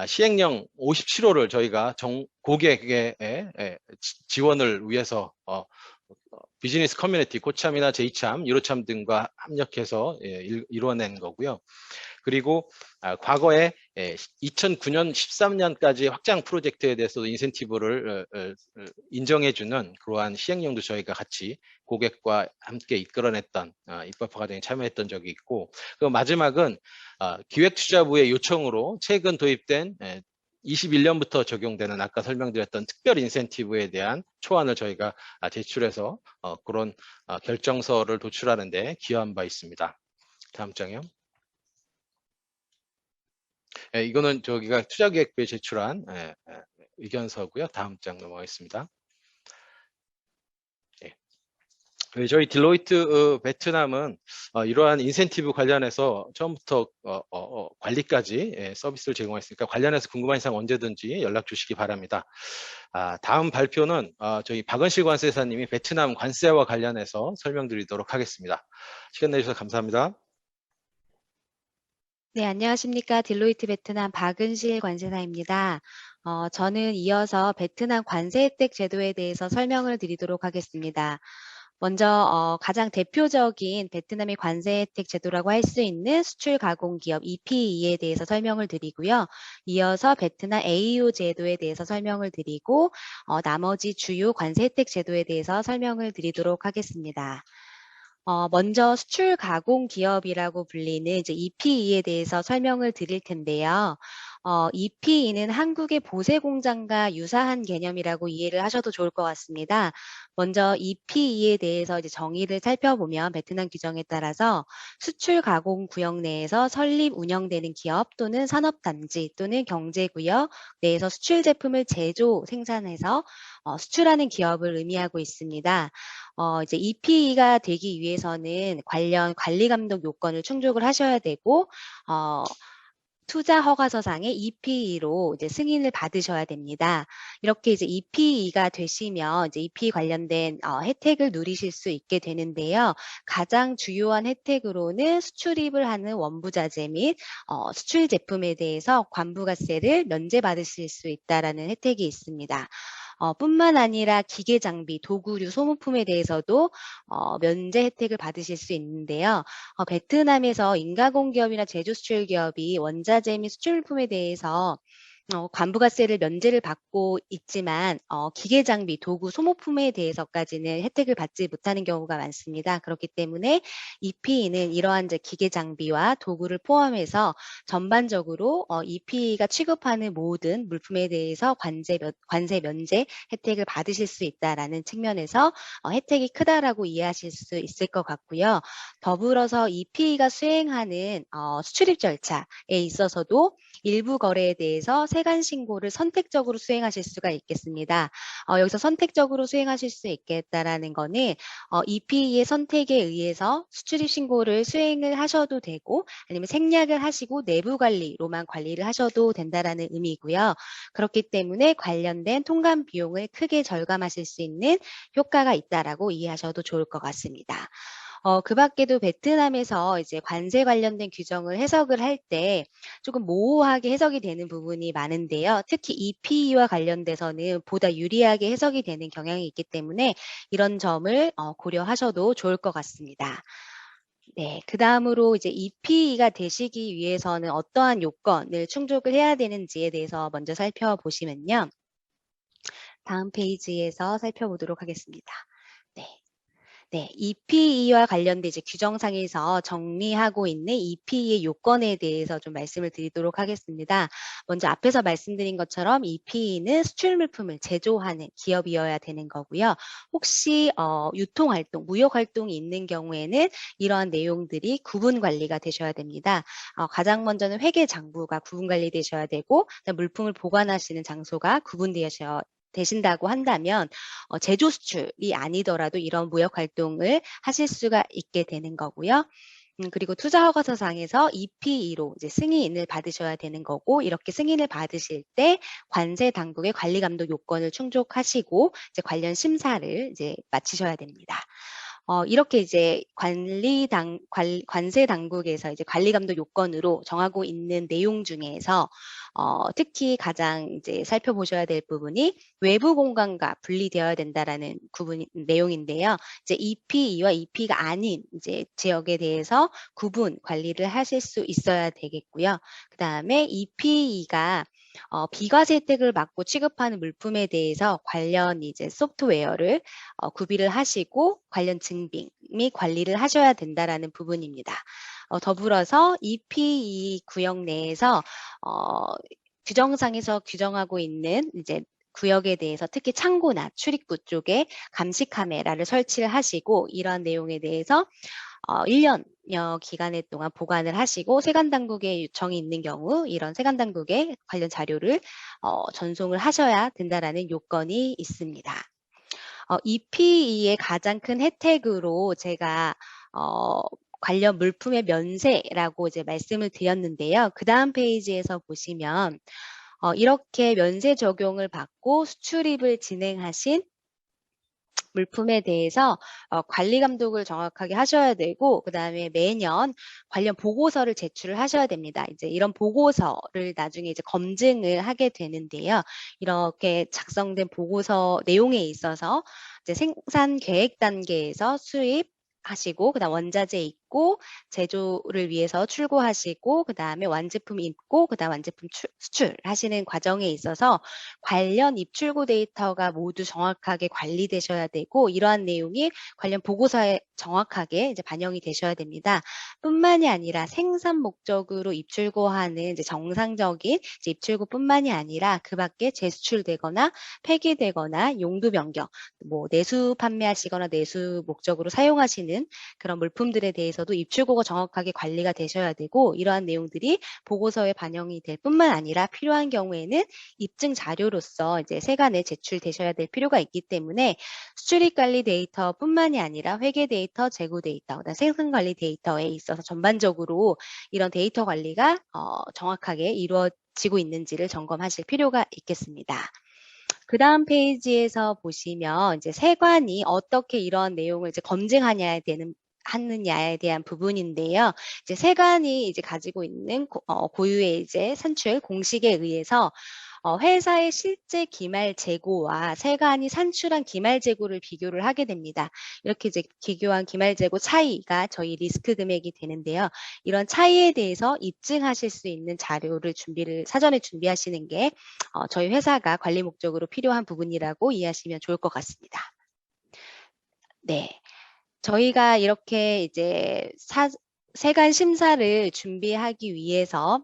시행령 57호를 저희가 고객의 지원을 위해서 비즈니스 커뮤니티, 고참이나 제이참, 유로참 등과 합력해서 이루어낸 거고요. 그리고 과거에 2009년, 13년까지 확장 프로젝트에 대해서도 인센티브를 인정해주는 그러한 시행령도 저희가 같이 고객과 함께 이끌어냈던 입법화 과정에 참여했던 적이 있고, 그 마지막은 기획투자부의 요청으로 최근 도입된 21년부터 적용되는 아까 설명드렸던 특별 인센티브에 대한 초안을 저희가 제출해서 그런 결정서를 도출하는 데 기여한 바 있습니다. 다음 장이요. 이거는 저기가 투자계획부에 제출한 의견서고요. 다음 장 넘어가겠습니다. 저희 딜로이트 베트남은 이러한 인센티브 관련해서 처음부터 관리까지 서비스를 제공했으니까 관련해서 궁금한 사항 언제든지 연락 주시기 바랍니다. 다음 발표는 저희 박은실 관세사님이 베트남 관세와 관련해서 설명드리도록 하겠습니다. 시간 내주셔서 감사합니다. 네, 안녕하십니까. 딜로이트 베트남 박은실 관세사입니다. 저는 이어서 베트남 관세 혜택 제도에 대해서 설명을 드리도록 하겠습니다. 먼저 가장 대표적인 베트남의 관세 혜택 제도라고 할 수 있는 수출 가공 기업 EPE에 대해서 설명을 드리고요. 이어서 베트남 AEO 제도에 대해서 설명을 드리고 나머지 주요 관세 혜택 제도에 대해서 설명을 드리도록 하겠습니다. 먼저 수출 가공 기업이라고 불리는 이제 EPE에 대해서 설명을 드릴 텐데요. EPE는 한국의 보세 공장과 유사한 개념이라고 이해를 하셔도 좋을 것 같습니다. 먼저 EPE에 대해서 이제 정의를 살펴보면 베트남 규정에 따라서 수출 가공 구역 내에서 설립 운영되는 기업 또는 산업단지 또는 경제구역 내에서 수출 제품을 제조 생산해서 수출하는 기업을 의미하고 있습니다. 이제 EPE가 되기 위해서는 관련 관리 감독 요건을 충족을 하셔야 되고, 투자 허가서상의 EPE로 이제 승인을 받으셔야 됩니다. 이렇게 이제 EPE가 되시면 이제 EPE 관련된 혜택을 누리실 수 있게 되는데요. 가장 주요한 혜택으로는 수출입을 하는 원부자재 및 수출 제품에 대해서 관부가세를 면제받으실 수 있다라는 혜택이 있습니다. 뿐만 아니라 기계 장비, 도구류, 소모품에 대해서도 면제 혜택을 받으실 수 있는데요. 베트남에서 인가공 기업이나 제조 수출 기업이 원자재 및 수출품에 대해서 관부가세를 면제를 받고 있지만 기계 장비, 도구, 소모품에 대해서까지는 혜택을 받지 못하는 경우가 많습니다. 그렇기 때문에 EPE는 이러한 이제 기계 장비와 도구를 포함해서 전반적으로 EPE가 취급하는 모든 물품에 대해서 관세 면제 혜택을 받으실 수 있다라는 측면에서 혜택이 크다라고 이해하실 수 있을 것 같고요. 더불어서 EPE가 수행하는 수출입 절차에 있어서도 일부 거래에 대해서 세관 신고를 선택적으로 수행하실 수가 있겠습니다. 여기서 선택적으로 수행하실 수 있겠다라는 거는 EPE의 선택에 의해서 수출입 신고를 수행을 하셔도 되고 아니면 생략을 하시고 내부 관리로만 관리를 하셔도 된다라는 의미고요. 그렇기 때문에 관련된 통관 비용을 크게 절감하실 수 있는 효과가 있다라고 이해하셔도 좋을 것 같습니다. 그 밖에도 베트남에서 이제 관세 관련된 규정을 해석을 할 때 조금 모호하게 해석이 되는 부분이 많은데요. 특히 EPE와 관련돼서는 보다 유리하게 해석이 되는 경향이 있기 때문에 이런 점을 고려하셔도 좋을 것 같습니다. 네, 그 다음으로 이제 EPE가 되시기 위해서는 어떠한 요건을 충족을 해야 되는지에 대해서 먼저 살펴보시면요. 다음 페이지에서 살펴보도록 하겠습니다. 네. 네, EPE와 관련된 이제 규정상에서 정리하고 있는 EPE의 요건에 대해서 좀 말씀을 드리도록 하겠습니다. 먼저 앞에서 말씀드린 것처럼 EPE는 수출 물품을 제조하는 기업이어야 되는 거고요. 혹시 유통활동, 무역활동이 있는 경우에는 이러한 내용들이 구분 관리가 되셔야 됩니다. 가장 먼저는 회계장부가 구분 관리되셔야 되고 물품을 보관하시는 장소가 되신다고 한다면 제조 수출이 아니더라도 이런 무역 활동을 하실 수가 있게 되는 거고요. 그리고 투자허가서상에서 EPE로 이제 승인을 받으셔야 되는 거고 이렇게 승인을 받으실 때 관세 당국의 관리 감독 요건을 충족하시고 이제 관련 심사를 이제 마치셔야 됩니다. 이렇게 이제 관세 당국에서 이제 관리 감독 요건으로 정하고 있는 내용 중에서 특히 가장 이제 살펴보셔야 될 부분이 외부 공간과 분리되어야 된다라는 내용인데요. 이제 EPE와 EPE가 아닌 이제 지역에 대해서 구분 관리를 하실 수 있어야 되겠고요. 그 다음에 EPE가 비과세 혜택을 받고 취급하는 물품에 대해서 관련 이제 소프트웨어를 구비를 하시고 관련 증빙 및 관리를 하셔야 된다라는 부분입니다. 더불어서 EPE 구역 내에서 규정상에서 규정하고 있는 이제 구역에 대해서 특히 창고나 출입구 쪽에 감시 카메라를 설치를 하시고 이러한 내용에 대해서 1년여 기간에 동안 보관을 하시고 세관당국의 요청이 있는 경우 이런 세관당국에 관련 자료를 전송을 하셔야 된다라는 요건이 있습니다. EPE의 가장 큰 혜택으로 제가 관련 물품의 면세라고 이제 말씀을 드렸는데요. 그 다음 페이지에서 보시면 이렇게 면세 적용을 받고 수출입을 진행하신 물품에 대해서 관리 감독을 정확하게 하셔야 되고 그 다음에 매년 관련 보고서를 제출을 하셔야 됩니다. 이제 이런 보고서를 나중에 이제 검증을 하게 되는데요. 이렇게 작성된 보고서 내용에 있어서 이제 생산 계획 단계에서 수입하시고 그다음 원자재 입고 제조를 위해서 출고하시고 그다음에 완제품 입고 그다음 완제품 수출하시는 과정에 있어서 관련 입출고 데이터가 모두 정확하게 관리되셔야 되고 이러한 내용이 관련 보고서에 정확하게 이제 반영이 되셔야 됩니다. 뿐만이 아니라 생산 목적으로 입출고하는 이제 정상적인 이제 입출고뿐만이 아니라 그밖에 재수출되거나 폐기되거나 용도 변경, 뭐 내수 판매하시거나 내수 목적으로 사용하시는 그런 물품들에 대해서도 입출고가 정확하게 관리가 되셔야 되고 이러한 내용들이 보고서에 반영이 될 뿐만 아니라 필요한 경우에는 입증 자료로서 이제 세관에 제출되셔야 될 필요가 있기 때문에 수출입 관리 데이터뿐만이 아니라 회계 데이터, 재고 데이터, 생산 관리 데이터에 있어서 전반적으로 이런 데이터 관리가 정확하게 이루어지고 있는지를 점검하실 필요가 있겠습니다. 그 다음 페이지에서 보시면 이제 세관이 어떻게 이런 내용을 이제 검증하냐에 대한 부분인데요. 이제 세관이 이제 가지고 있는 고유의 이제 산출 공식에 의해서 회사의 실제 기말 재고와 세관이 산출한 기말 재고를 비교를 하게 됩니다. 이렇게 이제 비교한 기말 재고 차이가 저희 리스크 금액이 되는데요. 이런 차이에 대해서 입증하실 수 있는 자료를 사전에 준비하시는 게 저희 회사가 관리 목적으로 필요한 부분이라고 이해하시면 좋을 것 같습니다. 네. 저희가 이렇게 이제 세관 심사를 준비하기 위해서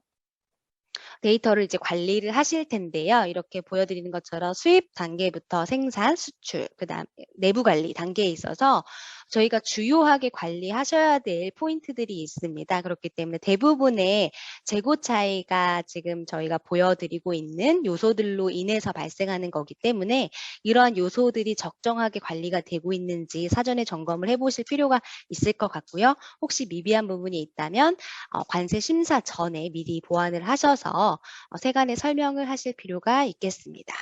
데이터를 이제 관리를 하실 텐데요. 이렇게 보여드리는 것처럼 수입 단계부터 생산, 수출, 그다음 내부 관리 단계에 있어서 저희가 주요하게 관리하셔야 될 포인트들이 있습니다. 그렇기 때문에 대부분의 재고 차이가 지금 저희가 보여드리고 있는 요소들로 인해서 발생하는 거기 때문에 이러한 요소들이 적정하게 관리가 되고 있는지 사전에 점검을 해보실 필요가 있을 것 같고요. 혹시 미비한 부분이 있다면 관세 심사 전에 미리 보완을 하셔서 세간에 설명을 하실 필요가 있겠습니다.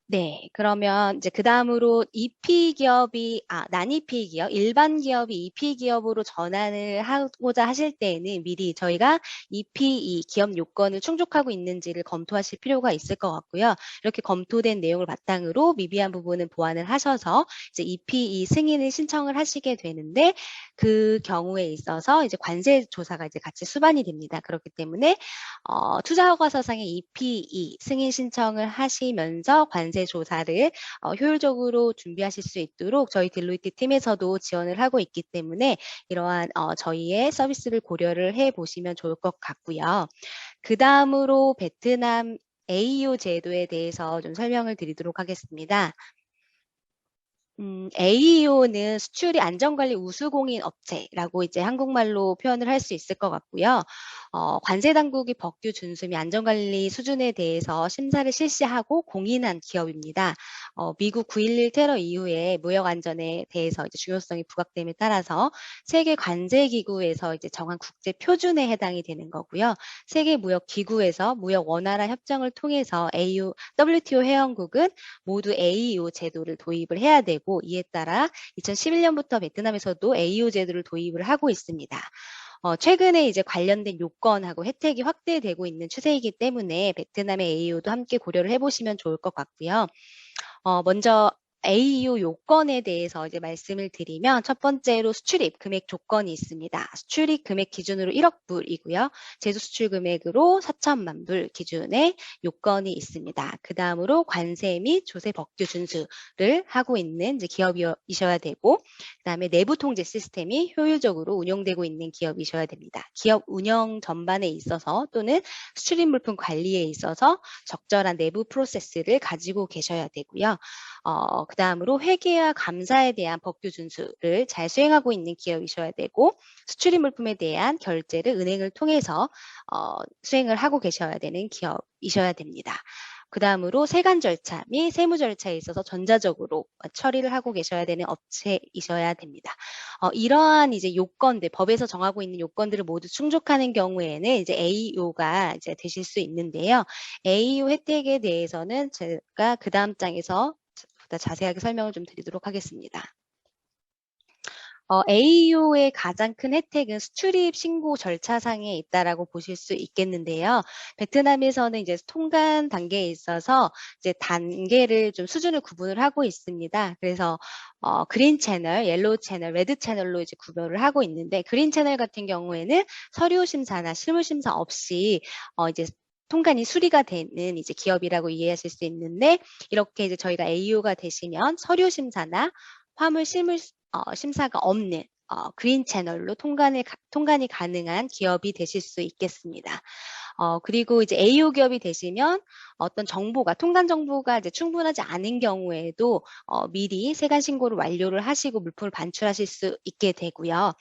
네, 그러면 이제 그 다음으로 EP 기업이, 난-EP 기업, 일반 기업이 EP 기업으로 전환을 하고자 하실 때에는 미리 저희가 EP 기업 요건을 충족하고 있는지를 검토하실 필요가 있을 것 같고요. 이렇게 검토된 내용을 바탕으로 미비한 부분은 보완을 하셔서 이제 EP 승인을 신청을 하시게 되는데 그 경우에 있어서 이제 관세 조사가 이제 같이 수반이 됩니다. 그렇기 때문에 투자허가서상의 EP 승인 신청을 하시면서 관세 조사를 효율적으로 준비하실 수 있도록 저희 딜로이트 팀에서도 지원을 하고 있기 때문에 이러한 저희의 서비스를 고려를 해보시면 좋을 것 같고요. 그 다음으로 베트남 AEO 제도에 대해서 좀 설명을 드리도록 하겠습니다. AEO는 수출이 안전관리 우수공인 업체라고 이제 한국말로 표현을 할 수 있을 것 같고요. 관세 당국이 법규 준수 및 안전관리 수준에 대해서 심사를 실시하고 공인한 기업입니다. 미국 9.11 테러 이후에 무역 안전에 대해서 이제 중요성이 부각됨에 따라서 세계 관제기구에서 이제 정한 국제 표준에 해당이 되는 거고요. 세계 무역 기구에서 무역 원활한 협정을 통해서 WTO 회원국은 모두 AEO 제도를 도입을 해야 되고 이에 따라 2011년부터 베트남에서도 AEO 제도를 도입을 하고 있습니다. 최근에 이제 관련된 요건하고 혜택이 확대되고 있는 추세이기 때문에 베트남의 AEO도 함께 고려를 해보시면 좋을 것 같고요. 먼저 AEO 요건에 대해서 이제 말씀을 드리면 첫 번째로 수출입 금액 조건이 있습니다. 수출입 금액 기준으로 1억 불이고요. 제조 수출 금액으로 4천만 불 기준의 요건이 있습니다. 그 다음으로 관세 및 조세 법규 준수를 하고 있는 이제 기업이셔야 되고, 그 다음에 내부 통제 시스템이 효율적으로 운영되고 있는 기업이셔야 됩니다. 기업 운영 전반에 있어서 또는 수출입 물품 관리에 있어서 적절한 내부 프로세스를 가지고 계셔야 되고요. 그 다음으로 회계와 감사에 대한 법규 준수를 잘 수행하고 있는 기업이셔야 되고 수출입 물품에 대한 결제를 은행을 통해서 수행을 하고 계셔야 되는 기업이셔야 됩니다. 그 다음으로 세관 절차 및 세무 절차에 있어서 전자적으로 처리를 하고 계셔야 되는 업체이셔야 됩니다. 이러한 이제 요건들, 법에서 정하고 있는 요건들을 모두 충족하는 경우에는 이제 AEO가 이제 되실 수 있는데요. AEO 혜택에 대해서는 제가 그 다음 장에서 보다 자세하게 설명을 좀 드리도록 하겠습니다. AEO의 가장 큰 혜택은 수출입 신고 절차상에 있다라고 보실 수 있겠는데요. 베트남에서는 이제 통관 단계에 있어서 이제 단계를 좀 수준을 구분을 하고 있습니다. 그래서 그린 채널, 옐로우 채널, 레드 채널로 이제 구별을 하고 있는데 그린 채널 같은 경우에는 서류 심사나 실무 심사 없이 이제 통관이 수리가 되는 이제 기업이라고 이해하실 수 있는데 이렇게 이제 저희가 AEO가 되시면 서류 심사나 화물 실물 심사가 없는 그린 채널로 통관이 가능한 기업이 되실 수 있겠습니다. 그리고 이제 AEO 기업이 되시면 어떤 정보가 통관 정보가 이제 충분하지 않은 경우에도 미리 세관 신고를 완료를 하시고 물품을 반출하실 수 있게 되고요.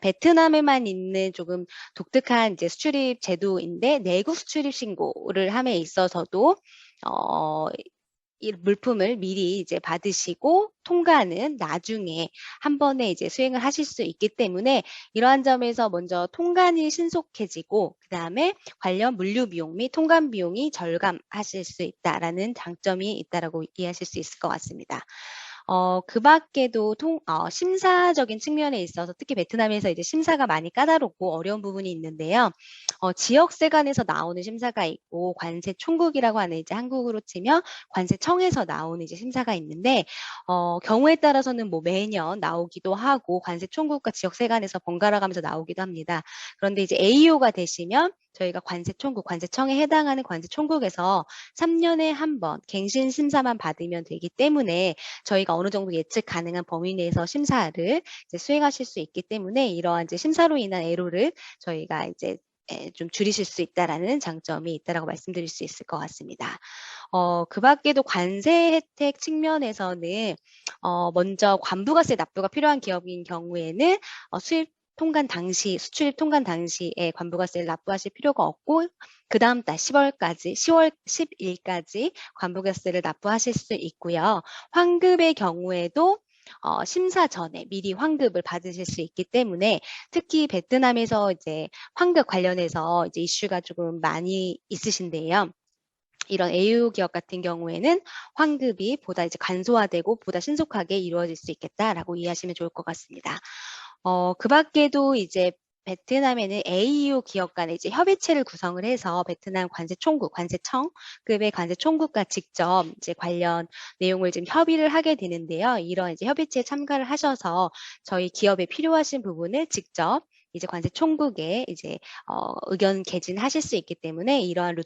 베트남에만 있는 조금 독특한 이제 수출입 제도인데 내국 수출입 신고를 함에 있어서도 이 물품을 미리 이제 받으시고 통관은 나중에 한 번에 이제 수행을 하실 수 있기 때문에 이러한 점에서 먼저 통관이 신속해지고 그 다음에 관련 물류 비용 및 통관 비용이 절감하실 수 있다라는 장점이 있다라고 이해하실 수 있을 것 같습니다. 그 밖에도 심사적인 측면에 있어서 특히 베트남에서 이제 심사가 많이 까다롭고 어려운 부분이 있는데요. 지역세 간에서 나오는 심사가 있고 관세 총국이라고 하는 이제 한국으로 치면 관세청에서 나오는 이제 심사가 있는데 경우에 따라서는 뭐 매년 나오기도 하고 관세 총국과 지역세 간에서 번갈아 가면서 나오기도 합니다. 그런데 이제 AEO가 되시면 저희가 관세 총국, 관세청에 해당하는 관세 총국에서 3년에 한 번 갱신 심사만 받으면 되기 때문에 저희가 어느 정도 예측 가능한 범위 내에서 심사를 이제 수행하실 수 있기 때문에 이러한 이제 심사로 인한 애로를 저희가 이제 좀 줄이실 수 있다라는 장점이 있다라고 말씀드릴 수 있을 것 같습니다. 그 밖에도 관세 혜택 측면에서는 먼저 관부가세 납부가 필요한 기업인 경우에는 수입 통관 당시, 수출입 통관 당시에 관부가세를 납부하실 필요가 없고 그 다음 달 10월 10일까지 관부가세를 납부하실 수 있고요. 환급의 경우에도 심사 전에 미리 환급을 받으실 수 있기 때문에 특히 베트남에서 이제 환급 관련해서 이제 이슈가 조금 많이 있으신데요. 이런 AU 기업 같은 경우에는 환급이 보다 이제 간소화되고 보다 신속하게 이루어질 수 있겠다라고 이해하시면 좋을 것 같습니다. 그 밖에도 이제 베트남에는 AEO 기업 간에 이제 협의체를 구성을 해서 베트남 관세총국, 관세청급의 관세총국과 직접 이제 관련 내용을 지금 협의를 하게 되는데요. 이런 이제 협의체에 참가를 하셔서 저희 기업에 필요하신 부분을 직접 이제 관세총국에 이제 의견 개진하실 수 있기 때문에 이러한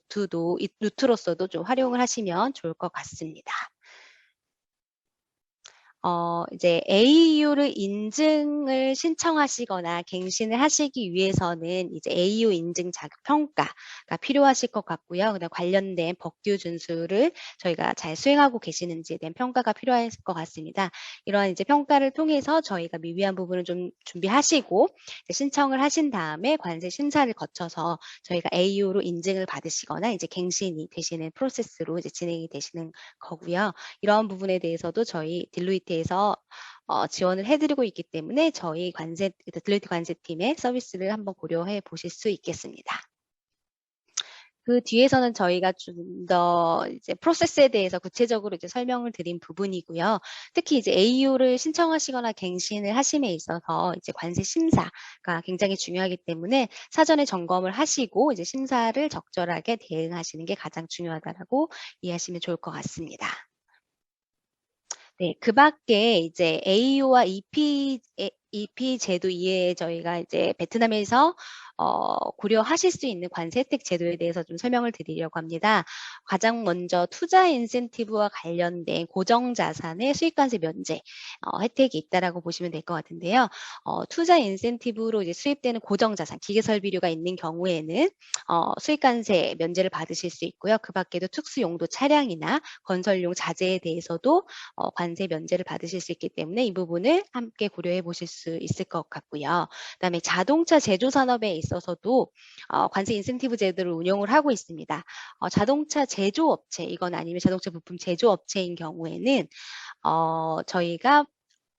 루트로서도 좀 활용을 하시면 좋을 것 같습니다. 이제 AEU를 인증을 신청하시거나 갱신을 하시기 위해서는 이제 AEU 인증 자격 평가가 필요하실 것 같고요. 그다음 관련된 법규 준수를 저희가 잘 수행하고 계시는지에 대한 평가가 필요할 것 같습니다. 이러한 이제 평가를 통해서 저희가 미비한 부분을 좀 준비하시고 신청을 하신 다음에 관세 심사를 거쳐서 저희가 AEU로 인증을 받으시거나 이제 갱신이 되시는 프로세스로 이제 진행이 되시는 거고요. 이러한 부분에 대해서도 저희 딜로이트에서 지원을 해드리고 있기 때문에 저희 딜로이트 관세팀의 서비스를 한번 고려해 보실 수 있겠습니다. 그 뒤에서는 저희가 좀 더 이제 프로세스에 대해서 구체적으로 이제 설명을 드린 부분이고요. 특히 이제 AEO를 신청하시거나 갱신을 하심에 있어서 이제 관세 심사가 굉장히 중요하기 때문에 사전에 점검을 하시고 이제 심사를 적절하게 대응하시는 게 가장 중요하다라고 이해하시면 좋을 것 같습니다. 네, 그 밖에 이제 AEO와 EP 제도 이외에 저희가 이제 베트남에서 고려하실 수 있는 관세 혜택 제도에 대해서 좀 설명을 드리려고 합니다. 가장 먼저 투자 인센티브와 관련된 고정자산의 수익관세 면제 혜택이 있다라고 보시면 될 것 같은데요. 투자 인센티브로 이제 수입되는 고정자산, 기계설비료가 있는 경우에는 수익관세 면제를 받으실 수 있고요. 그 밖에도 특수용도 차량이나 건설용 자재에 대해서도 관세 면제를 받으실 수 있기 때문에 이 부분을 함께 고려해 보실 수 있을 것 같고요. 그다음에 자동차 제조 산업에 있어서도 관세 인센티브 제도를 운영을 하고 있습니다. 자동차 제조업체, 이건 아니면 자동차 부품 제조업체인 경우에는 저희가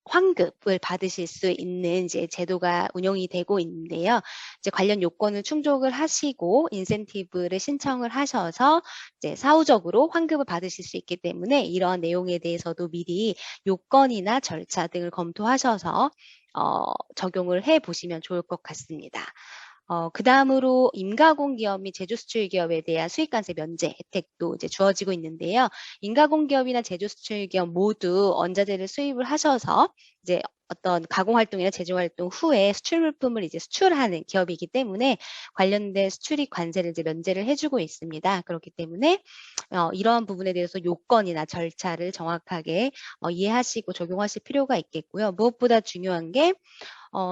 환급을 받으실 수 있는 이제 제도가 운영이 되고 있는데요. 이제 관련 요건을 충족을 하시고 인센티브를 신청을 하셔서 이제 사후적으로 환급을 받으실 수 있기 때문에 이러한 내용에 대해서도 미리 요건이나 절차 등을 검토하셔서 적용을 해 보시면 좋을 것 같습니다. 그 다음으로 임가공 기업 및 제조 수출 기업에 대한 수익관세 면제 혜택도 이제 주어지고 있는데요. 임가공 기업이나 제조 수출 기업 모두 원자재를 수입을 하셔서 이제 어떤 가공 활동이나 제조 활동 후에 수출 물품을 이제 수출하는 기업이기 때문에 관련된 수출입 관세를 이제 면제를 해주고 있습니다. 그렇기 때문에 이러한 부분에 대해서 요건이나 절차를 정확하게 이해하시고 적용하실 필요가 있겠고요. 무엇보다 중요한 게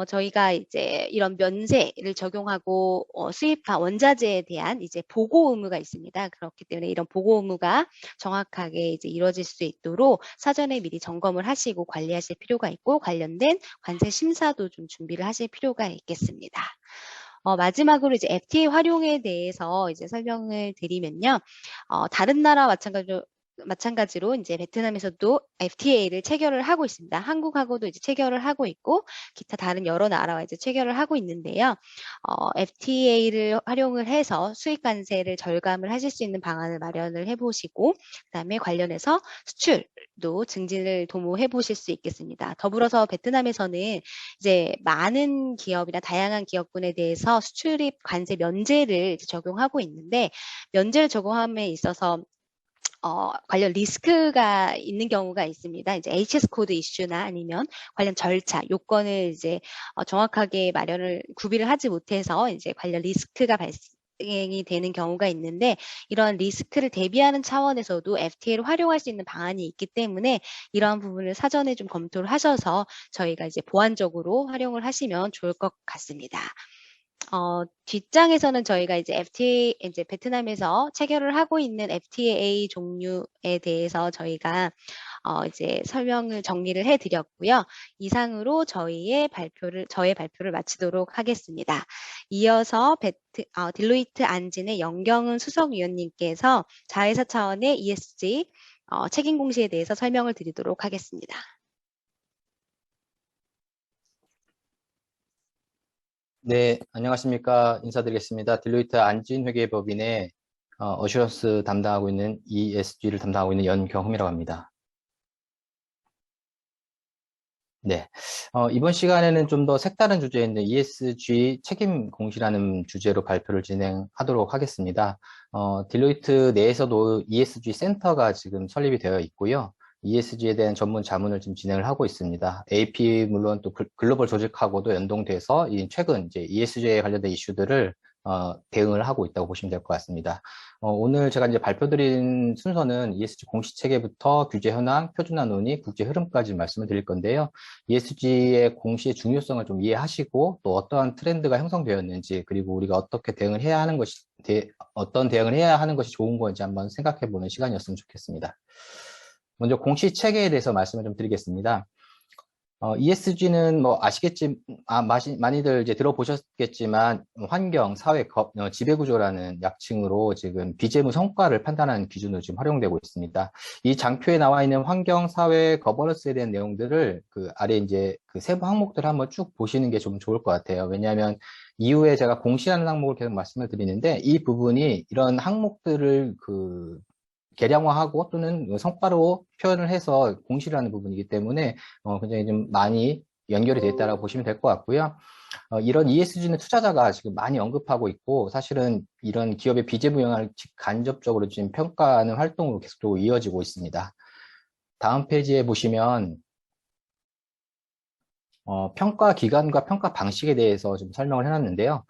저희가 이제 이런 면세를 적용하고 수입한 원자재에 대한 이제 보고 의무가 있습니다. 그렇기 때문에 이런 보고 의무가 정확하게 이제 이루어질 수 있도록 사전에 미리 점검을 하시고 관리하실 필요가 있고 관련된 관세 심사도 좀 준비를 하실 필요가 있겠습니다. 마지막으로 이제 FTA 활용에 대해서 이제 설명을 드리면요. 다른 나라 마찬가지로 마찬가지로 이제 베트남에서도 FTA를 체결을 하고 있습니다. 한국하고도 이제 체결을 하고 있고 기타 다른 여러 나라와 이제 체결을 하고 있는데요. FTA를 활용을 해서 수입 관세를 절감을 하실 수 있는 방안을 마련을 해보시고 그다음에 관련해서 수출도 증진을 도모해 보실 수 있겠습니다. 더불어서 베트남에서는 이제 많은 기업이나 다양한 기업군에 대해서 수출입 관세 면제를 이제 적용하고 있는데 면제를 적용함에 있어서 관련 리스크가 있는 경우가 있습니다. 이제 HS 코드 이슈나 아니면 관련 절차, 요건을 이제 정확하게 마련을 구비를 하지 못해서 이제 관련 리스크가 발생이 되는 경우가 있는데 이런 리스크를 대비하는 차원에서도 FTA를 활용할 수 있는 방안이 있기 때문에 이러한 부분을 사전에 좀 검토를 하셔서 저희가 이제 보완적으로 활용을 하시면 좋을 것 같습니다. 뒷장에서는 저희가 이제 FTA, 이제 베트남에서 체결을 하고 있는 FTA 종류에 대해서 저희가 이제 설명을 정리를 해드렸고요. 이상으로 저의 발표를 마치도록 하겠습니다. 이어서 딜로이트 안진의 영경은 수석위원님께서 자회사 차원의 ESG 책임 공시에 대해서 설명을 드리도록 하겠습니다. 네, 안녕하십니까. 인사드리겠습니다. 딜로이트 안진 회계법인의 어슈런스 담당하고 있는 ESG를 담당하고 있는 연경흠이라고 합니다. 네, 이번 시간에는 좀 더 색다른 주제인 ESG 책임 공시라는 주제로 발표를 진행하도록 하겠습니다. 딜로이트 내에서도 ESG 센터가 지금 설립이 되어 있고요. ESG에 대한 전문 자문을 지금 진행을 하고 있습니다. AP 물론 또 글로벌 조직하고도 연동돼서 최근 이제 ESG에 관련된 이슈들을 대응을 하고 있다고 보시면 될 것 같습니다. 오늘 제가 이제 발표드린 순서는 ESG 공시 체계부터 규제 현황, 표준화 논의, 국제 흐름까지 말씀을 드릴 건데요. ESG의 공시의 중요성을 좀 이해하시고 또 어떠한 트렌드가 형성되었는지 그리고 우리가 어떻게 대응을 해야 하는 것이 어떤 대응을 해야 하는 것이 좋은 건지 한번 생각해보는 시간이었으면 좋겠습니다. 먼저 공시 체계에 대해서 말씀을 좀 드리겠습니다. ESG는 뭐 많이들 이제 들어보셨겠지만 환경, 사회, 지배구조라는 약칭으로 지금 비재무 성과를 판단하는 기준으로 지금 활용되고 있습니다. 이 장표에 나와 있는 환경, 사회, 거버넌스에 대한 내용들을 그 아래 이제 그 세부 항목들을 한번 쭉 보시는 게 좀 좋을 것 같아요. 왜냐하면 이후에 제가 공시라는 항목을 계속 말씀을 드리는데 이 부분이 이런 항목들을 계량화하고 또는 성과로 표현을 해서 공시라는 부분이기 때문에 굉장히 좀 많이 연결이 되어 있다고 보시면 될 것 같고요. 이런 ESG는 투자자가 지금 많이 언급하고 있고 사실은 이런 기업의 비재무 영향을 간접적으로 지금 평가하는 활동으로 계속적으로 이어지고 있습니다. 다음 페이지에 보시면 평가 기간과 평가 방식에 대해서 좀 설명을 해놨는데요.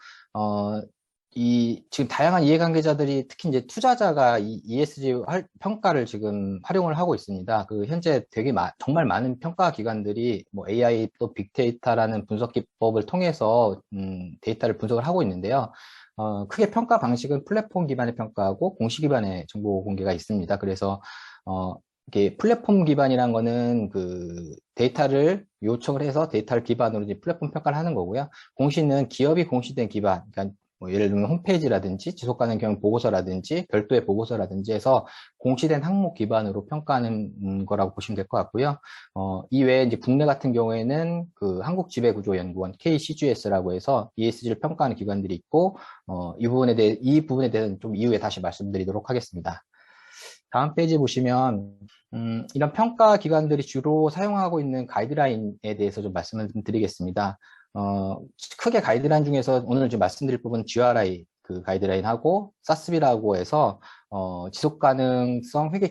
지금 다양한 이해관계자들이 특히 이제 투자자가 이 ESG 평가를 지금 활용을 하고 있습니다. 현재 되게 정말 많은 평가 기관들이 뭐 AI 또 빅데이터라는 분석 기법을 통해서 데이터를 분석을 하고 있는데요. 크게 평가 방식은 플랫폼 기반의 평가하고 공시 기반의 정보 공개가 있습니다. 그래서 이게 플랫폼 기반이란 거는 데이터를 요청을 해서 데이터를 기반으로 이제 플랫폼 평가를 하는 거고요. 공시는 기업이 공시된 기반, 그러니까 뭐 예를 들면 홈페이지라든지 지속가능 경영 보고서라든지 별도의 보고서라든지 해서 공시된 항목 기반으로 평가하는 거라고 보시면 될 것 같고요. 이외에 이제 국내 같은 경우에는 한국지배구조연구원 KCGS라고 해서 ESG를 평가하는 기관들이 있고 이 부분에 대해서는 좀 이후에 다시 말씀드리도록 하겠습니다. 다음 페이지 보시면 이런 평가 기관들이 주로 사용하고 있는 가이드라인에 대해서 좀 말씀을 좀 드리겠습니다. 크게 가이드라인 중에서 오늘 좀 말씀드릴 부분은 GRI 가이드라인하고 SASB라고 해서 지속가능성 회계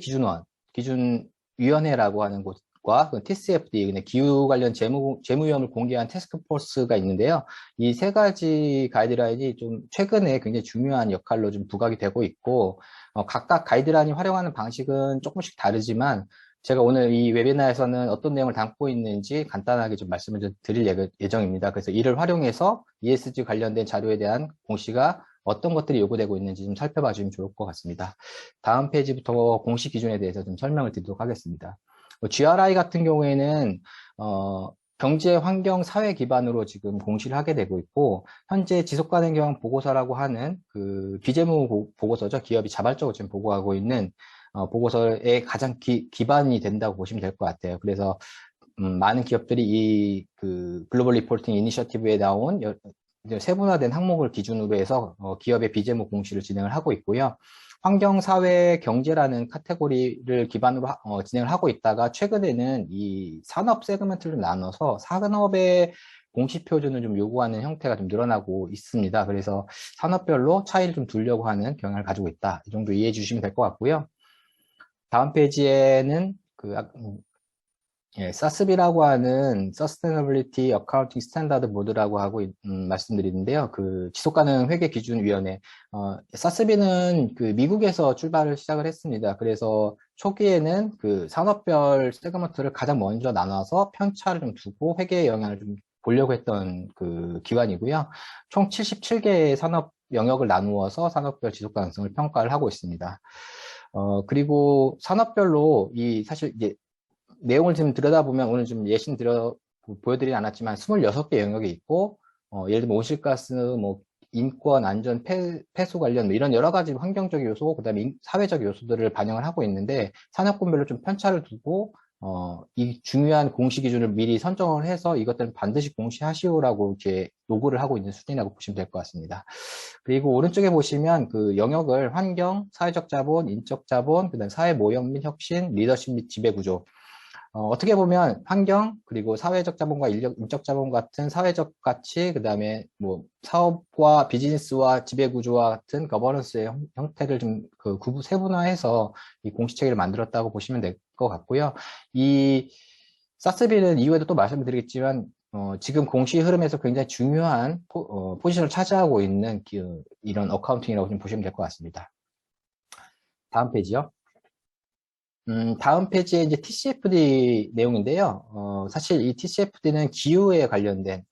기준위원회라고 하는 곳과 TCFD 기후 관련 재무 위험을 공개한 태스크포스가 있는데요. 이 세 가지 가이드라인이 좀 최근에 굉장히 중요한 역할로 좀 부각이 되고 있고 각각 가이드라인이 활용하는 방식은 조금씩 다르지만 제가 오늘 이 웨비나에서는 어떤 내용을 담고 있는지 간단하게 좀 말씀을 좀 드릴 예정입니다. 그래서 이를 활용해서 ESG 관련된 자료에 대한 공시가 어떤 것들이 요구되고 있는지 좀 살펴봐 주시면 좋을 것 같습니다. 다음 페이지부터 공시 기준에 대해서 좀 설명을 드리도록 하겠습니다. GRI 같은 경우에는 경제, 환경, 사회 기반으로 지금 공시를 하게 되고 있고 현재 지속가능 경영 보고서라고 하는 비재무 보고서죠. 기업이 자발적으로 지금 보고하고 있는 보고서의 가장 기반이 된다고 보시면 될 것 같아요. 그래서 많은 기업들이 이 글로벌 리포팅 이니셔티브에 나온 이제 세분화된 항목을 기준으로 해서 기업의 비재무 공시를 진행을 하고 있고요. 환경, 사회, 경제라는 카테고리를 기반으로 진행을 하고 있다가 최근에는 이 산업 세그먼트를 나눠서 산업의 공시 표준을 좀 요구하는 형태가 좀 늘어나고 있습니다. 그래서 산업별로 차이를 좀 두려고 하는 경향을 가지고 있다. 이 정도 이해해 주시면 될 것 같고요. 다음 페이지에는 SASB라고 하는 Sustainability Accounting Standard Board라고 하고 말씀드리는데요. 지속가능 회계기준위원회, SASB는 미국에서 출발을 시작을 했습니다. 그래서 초기에는 산업별 세그먼트를 가장 먼저 나눠서 편차를 좀 두고 회계의 영향을 좀 보려고 했던 기관이고요. 총 77개의 산업 영역을 나누어서 산업별 지속가능성을 평가를 하고 있습니다. 그리고 산업별로 사실 이제 내용을 지금 들여다보면 오늘 좀 보여드리진 않았지만 26개 영역이 있고, 예를 들면 온실가스, 인권, 안전, 폐수 관련 이런 여러 가지 환경적 요소, 그다음에 사회적 요소들을 반영을 하고 있는데 산업군별로 좀 편차를 두고 이 중요한 공시 기준을 미리 선정을 해서 이것들은 반드시 공시하시오라고 이렇게 요구를 하고 있는 수준이라고 보시면 될 것 같습니다. 그리고 오른쪽에 보시면 영역을 환경, 사회적 자본, 인적 자본, 그다음 사회 모형 및 혁신, 리더십 및 지배 구조. 어떻게 보면 환경, 그리고 사회적 자본과 인적 자본 같은 사회적 가치, 그 다음에 사업과 비즈니스와 지배구조와 같은 거버넌스의 형태를 좀 세분화해서 이 공시체계를 만들었다고 보시면 될 것 같고요. 이 SASB는 이후에도 또 말씀드리겠지만, 지금 공시 흐름에서 굉장히 중요한 포지션을 차지하고 있는 이런 어카운팅이라고 좀 보시면 될 것 같습니다. 다음 페이지요. 다음 페이지에 이제 TCFD 내용인데요. 사실 이 TCFD는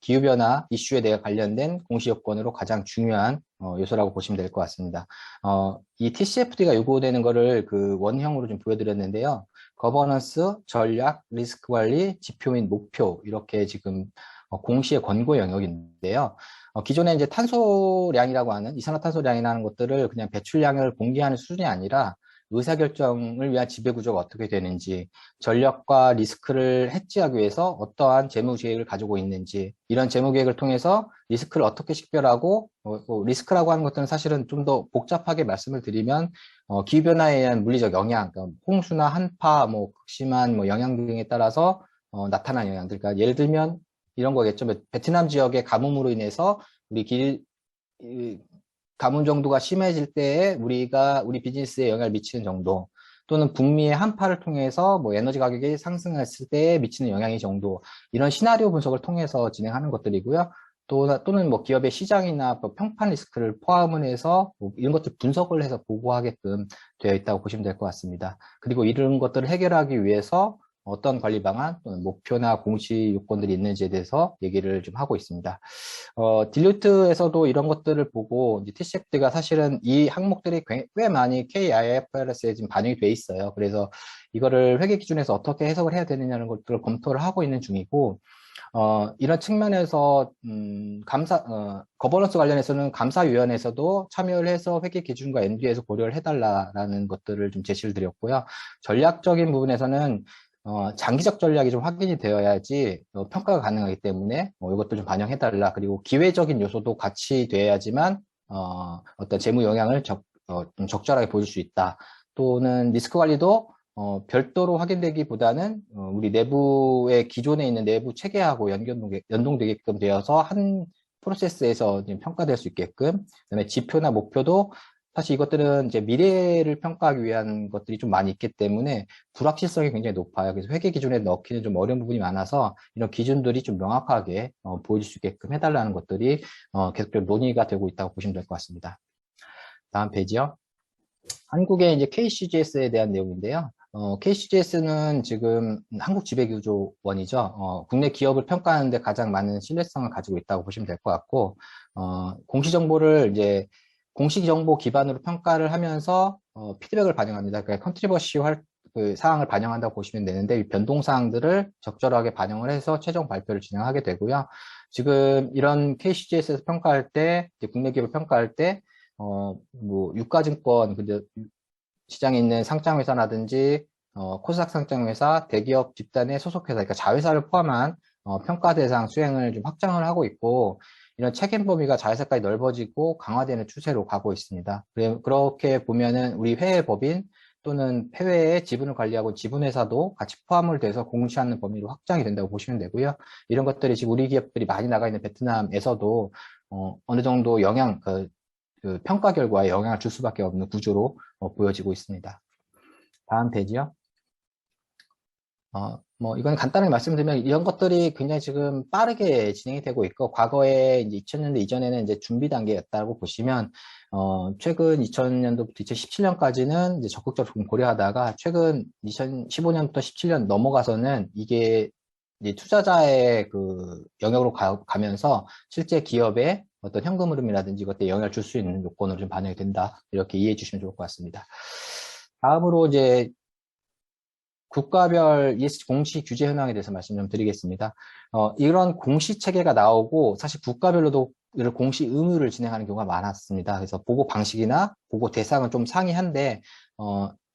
기후변화 이슈에 대해 관련된 공시 요건으로 가장 중요한 요소라고 보시면 될 것 같습니다. 이 TCFD가 요구되는 거를 원형으로 좀 보여드렸는데요. 거버넌스, 전략, 리스크 관리, 지표 및 목표, 이렇게 지금 공시의 권고 영역인데요. 기존에 이제 탄소량이라고 하는 이산화탄소량이라는 것들을 그냥 배출량을 공개하는 수준이 아니라 의사결정을 위한 지배구조가 어떻게 되는지, 전력과 리스크를 해지하기 위해서 어떠한 재무계획을 가지고 있는지, 이런 재무계획을 통해서 리스크를 어떻게 식별하고, 리스크라고 하는 것들은 사실은 좀 더 복잡하게 말씀을 드리면, 기후변화에 의한 물리적 영향, 그러니까 홍수나 한파, 극심한 영향 등에 따라서 나타난 영향들, 그러니까 예를 들면 이런 거겠죠. 베트남 지역의 가뭄으로 인해서 가뭄 정도가 심해질 때에 우리 비즈니스에 영향을 미치는 정도, 또는 북미의 한파를 통해서 에너지 가격이 상승했을 때 미치는 영향의 정도, 이런 시나리오 분석을 통해서 진행하는 것들이고요. 또는 기업의 시장이나 평판 리스크를 포함을 해서 이런 것들 분석을 해서 보고하게끔 되어 있다고 보시면 될 것 같습니다. 그리고 이런 것들을 해결하기 위해서 어떤 관리 방안, 또는 목표나 공시 요건들이 있는지에 대해서 얘기를 좀 하고 있습니다. 딜루트에서도 이런 것들을 보고, 이제 TCFD가 사실은 이 항목들이 꽤 많이 KIFRS에 지금 반영이 돼 있어요. 그래서 이거를 회계 기준에서 어떻게 해석을 해야 되느냐는 것들을 검토를 하고 있는 중이고, 이런 측면에서, 거버넌스 관련해서는 감사위원회에서도 참여를 해서 회계 기준과 ND에서 고려를 해달라라는 것들을 좀 제시를 드렸고요. 전략적인 부분에서는 장기적 전략이 좀 확인이 되어야지 평가가 가능하기 때문에 이것도 좀 반영해달라. 그리고 기회적인 요소도 같이 돼야지만 어떤 재무 영향을 좀 적절하게 보일 수 있다. 또는 리스크 관리도 별도로 확인되기보다는 우리 내부의 기존에 있는 내부 체계하고 연동되게끔 되어서 한 프로세스에서 평가될 수 있게끔, 그다음에 지표나 목표도 사실 이것들은 이제 미래를 평가하기 위한 것들이 좀 많이 있기 때문에 불확실성이 굉장히 높아요. 그래서 회계 기준에 넣기는 좀 어려운 부분이 많아서 이런 기준들이 좀 명확하게 보여질 수 있게끔 해달라는 것들이 계속적으로 논의가 되고 있다고 보시면 될 것 같습니다. 다음 페이지요. 한국의 이제 KCGS에 대한 내용인데요. KCGS는 지금 한국지배구조원이죠. 국내 기업을 평가하는데 가장 많은 신뢰성을 가지고 있다고 보시면 될 것 같고, 공시정보를 이제 공식정보 기반으로 평가를 하면서 피드백을 반영합니다. 그러니까 컨트리버시 사항을 반영한다고 보시면 되는데, 이 변동 사항들을 적절하게 반영을 해서 최종 발표를 진행하게 되고요. 지금 이런 KCGS에서 평가할 때, 국내 기업을 평가할 때, 유가증권, 시장에 있는 상장회사라든지 코스닥 상장회사, 대기업 집단의 소속회사, 그러니까 자회사를 포함한 평가 대상 수행을 좀 확장을 하고 있고, 이런 책임 범위가 자회사까지 넓어지고 강화되는 추세로 가고 있습니다. 그렇게 보면은 우리 해외 법인 또는 해외에 지분을 관리하고 지분회사도 같이 포함을 돼서 공시하는 범위로 확장이 된다고 보시면 되고요. 이런 것들이 지금 우리 기업들이 많이 나가 있는 베트남에서도 어느 정도 그 평가 결과에 영향을 줄 수밖에 없는 구조로 보여지고 있습니다. 다음 페이지요. 이건 간단하게 말씀드리면 이런 것들이 굉장히 지금 빠르게 진행이 되고 있고, 과거에 이제 2000년대 이전에는 이제 준비 단계였다고 보시면, 최근 2000년도부터 2017년까지는 이제 적극적으로 좀 고려하다가, 최근 2015년부터 17년 넘어가서는 이게 이제 투자자의 그 영역으로 가면서 실제 기업의 어떤 현금 흐름이라든지 이것에 영향을 줄 수 있는 요건으로 좀 반영이 된다. 이렇게 이해해 주시면 좋을 것 같습니다. 다음으로 이제 국가별 ESG 공시 규제 현황에 대해서 말씀 좀 드리겠습니다. 이런 공시 체계가 나오고 사실 국가별로도 이런 공시 의무를 진행하는 경우가 많았습니다. 그래서 보고 방식이나 보고 대상은 좀 상이한데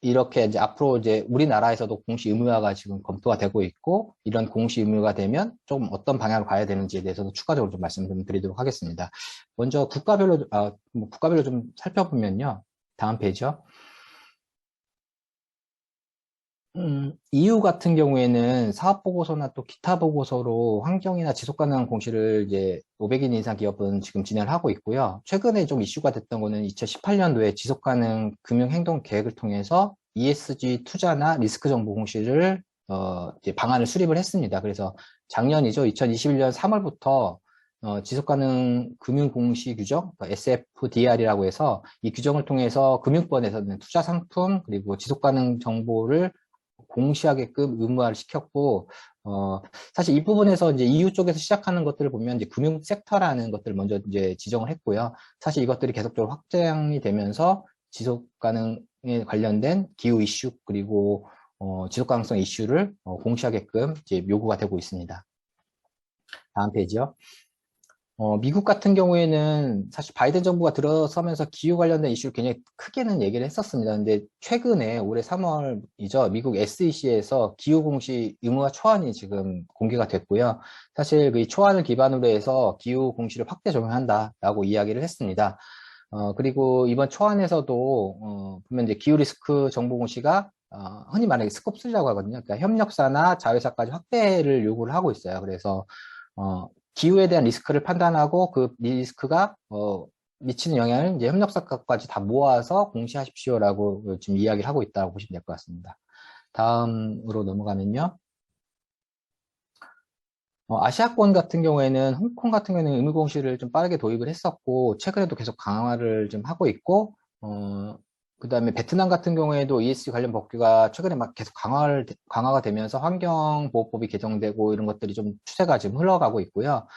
이렇게 이제 앞으로 이제 우리나라에서도 공시 의무화가 지금 검토가 되고 있고, 이런 공시 의무가 되면 좀 어떤 방향으로 가야 되는지에 대해서도 추가적으로 좀 말씀 좀 드리도록 하겠습니다. 먼저 국가별로 좀 살펴보면요. 다음 페이지요. EU 같은 경우에는 사업보고서나 또 기타 보고서로 환경이나 지속가능한 공시를 이제 500인 이상 기업은 지금 진행을 하고 있고요. 최근에 좀 이슈가 됐던 거는 2018년도에 지속가능 금융행동 계획을 통해서 ESG 투자나 리스크 정보 공시를 이제 방안을 수립을 했습니다. 그래서 작년이죠. 2021년 3월부터 지속가능 금융공시 규정, 그러니까 SFDR이라고 해서 이 규정을 통해서 금융권에서는 투자 상품 그리고 지속가능 정보를 공시하게끔 의무화를 시켰고, 사실 이 부분에서 이제 EU 쪽에서 시작하는 것들을 보면 이제 금융 섹터라는 것들을 먼저 이제 지정을 했고요. 사실 이것들이 계속적으로 확장이 되면서 지속 가능에 관련된 기후 이슈 그리고 지속 가능성 이슈를 공시하게끔 이제 요구가 되고 있습니다. 다음 페이지요. 미국 같은 경우에는 사실 바이든 정부가 들어서면서 기후 관련된 이슈를 굉장히 크게는 얘기를 했었습니다. 근데 최근에 올해 3월이죠. 미국 SEC에서 기후 공시 의무화 초안이 지금 공개가 됐고요. 사실 그 초안을 기반으로 해서 기후 공시를 확대 적용한다라고 이야기를 했습니다. 그리고 이번 초안에서도 보면 이제 기후 리스크 정보 공시가 흔히 말하는 스콥 3라고 하거든요. 그러니까 협력사나 자회사까지 확대를 요구를 하고 있어요. 그래서 기후에 대한 리스크를 판단하고 그 리스크가 미치는 영향을 이제 협력사까지 다 모아서 공시하십시오라고 지금 이야기를 하고 있다고 보시면 될 것 같습니다. 다음으로 넘어가면요. 아시아권 같은 경우에는 홍콩 같은 경우에는 의무 공시를 좀 빠르게 도입을 했었고, 최근에도 계속 강화를 좀 하고 있고, 그 다음에 베트남 같은 경우에도 ESG 관련 법규가 최근에 막 계속 강화가 되면서 환경보호법이 개정되고 이런 것들이 좀 추세가 지금 흘러가고 있고요.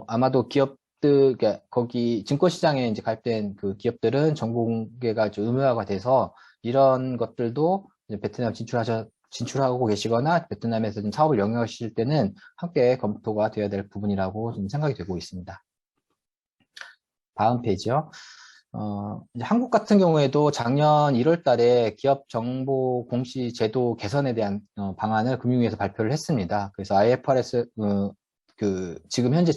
아마도 기업들, 그러니까 거기 증권시장에 이제 가입된 그 기업들은 정보 공개가 좀 의무화가 돼서 이런 것들도 이제 베트남 진출하고 계시거나 베트남에서 좀 사업을 영위하실 때는 함께 검토가 되어야 될 부분이라고 좀 생각이 되고 있습니다. 다음 페이지요. 이제 한국 같은 경우에도 작년 1월 달에 기업 정보 공시 제도 개선에 대한 방안을 금융위에서 발표를 했습니다. 그래서 IFRS 지금 현재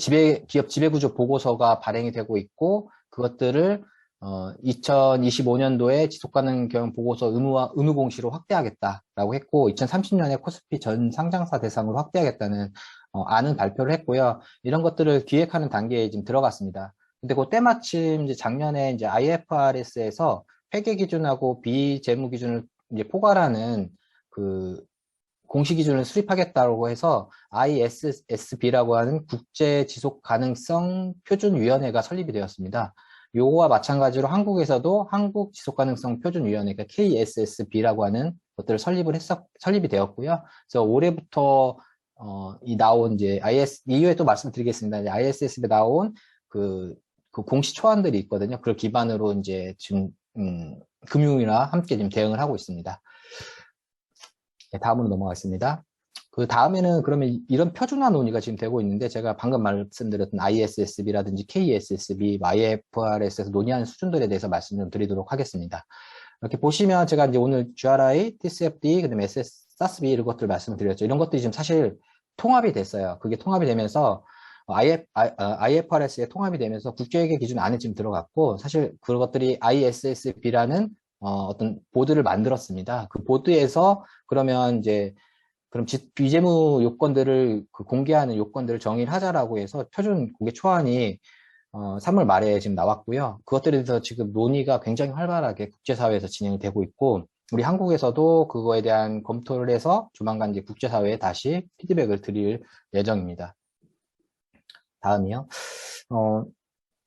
기업 지배구조 보고서가 발행이 되고 있고, 그것들을 2025년도에 지속가능 경영 보고서 의무 공시로 확대하겠다라고 했고, 2030년에 코스피 전 상장사 대상으로 확대하겠다는 안은 발표를 했고요. 이런 것들을 기획하는 단계에 지금 들어갔습니다. 근데 그 때마침 이제 작년에 이제 IFRS에서 회계 기준하고 비재무 기준을 이제 포괄하는 그 공시 기준을 수립하겠다고 해서 ISSB라고 하는 국제 지속 가능성 표준위원회가 설립이 되었습니다. 요거와 마찬가지로 한국에서도 한국 지속 가능성 표준위원회, 그러니까 KSSB라고 하는 것들을 설립이 되었고요. 그래서 올해부터 나온 이제 이후에 또 말씀드리겠습니다. 이제 ISSB에 나온 그 공시 초안들이 있거든요. 그걸 기반으로 이제 지금 금융이나 함께 지금 대응을 하고 있습니다. 네, 다음으로 넘어가겠습니다. 그 다음에는 그러면 이런 표준화 논의가 지금 되고 있는데, 제가 방금 말씀드렸던 ISSB라든지 KSSB, IFRS에서 논의하는 수준들에 대해서 말씀 좀 드리도록 하겠습니다. 이렇게 보시면 제가 이제 오늘 GRI, TCFD, 그다음에 SASB 이런 것들 말씀드렸죠. 이런 것들이 지금 사실 통합이 됐어요. 그게 통합이 되면서 IFRS에 통합이 되면서 국제회계 기준 안에 지금 들어갔고, 사실 그것들이 ISSB라는 어떤 보드를 만들었습니다. 그 보드에서 그러면 이제 그럼 비재무 요건들을 공개하는 요건들을 정의를 하자라고 해서 표준 공개 초안이 3월 말에 지금 나왔고요. 그것들에 대해서 지금 논의가 굉장히 활발하게 국제사회에서 진행이 되고 있고, 우리 한국에서도 그거에 대한 검토를 해서 조만간 이제 국제사회에 다시 피드백을 드릴 예정입니다. 다음이요.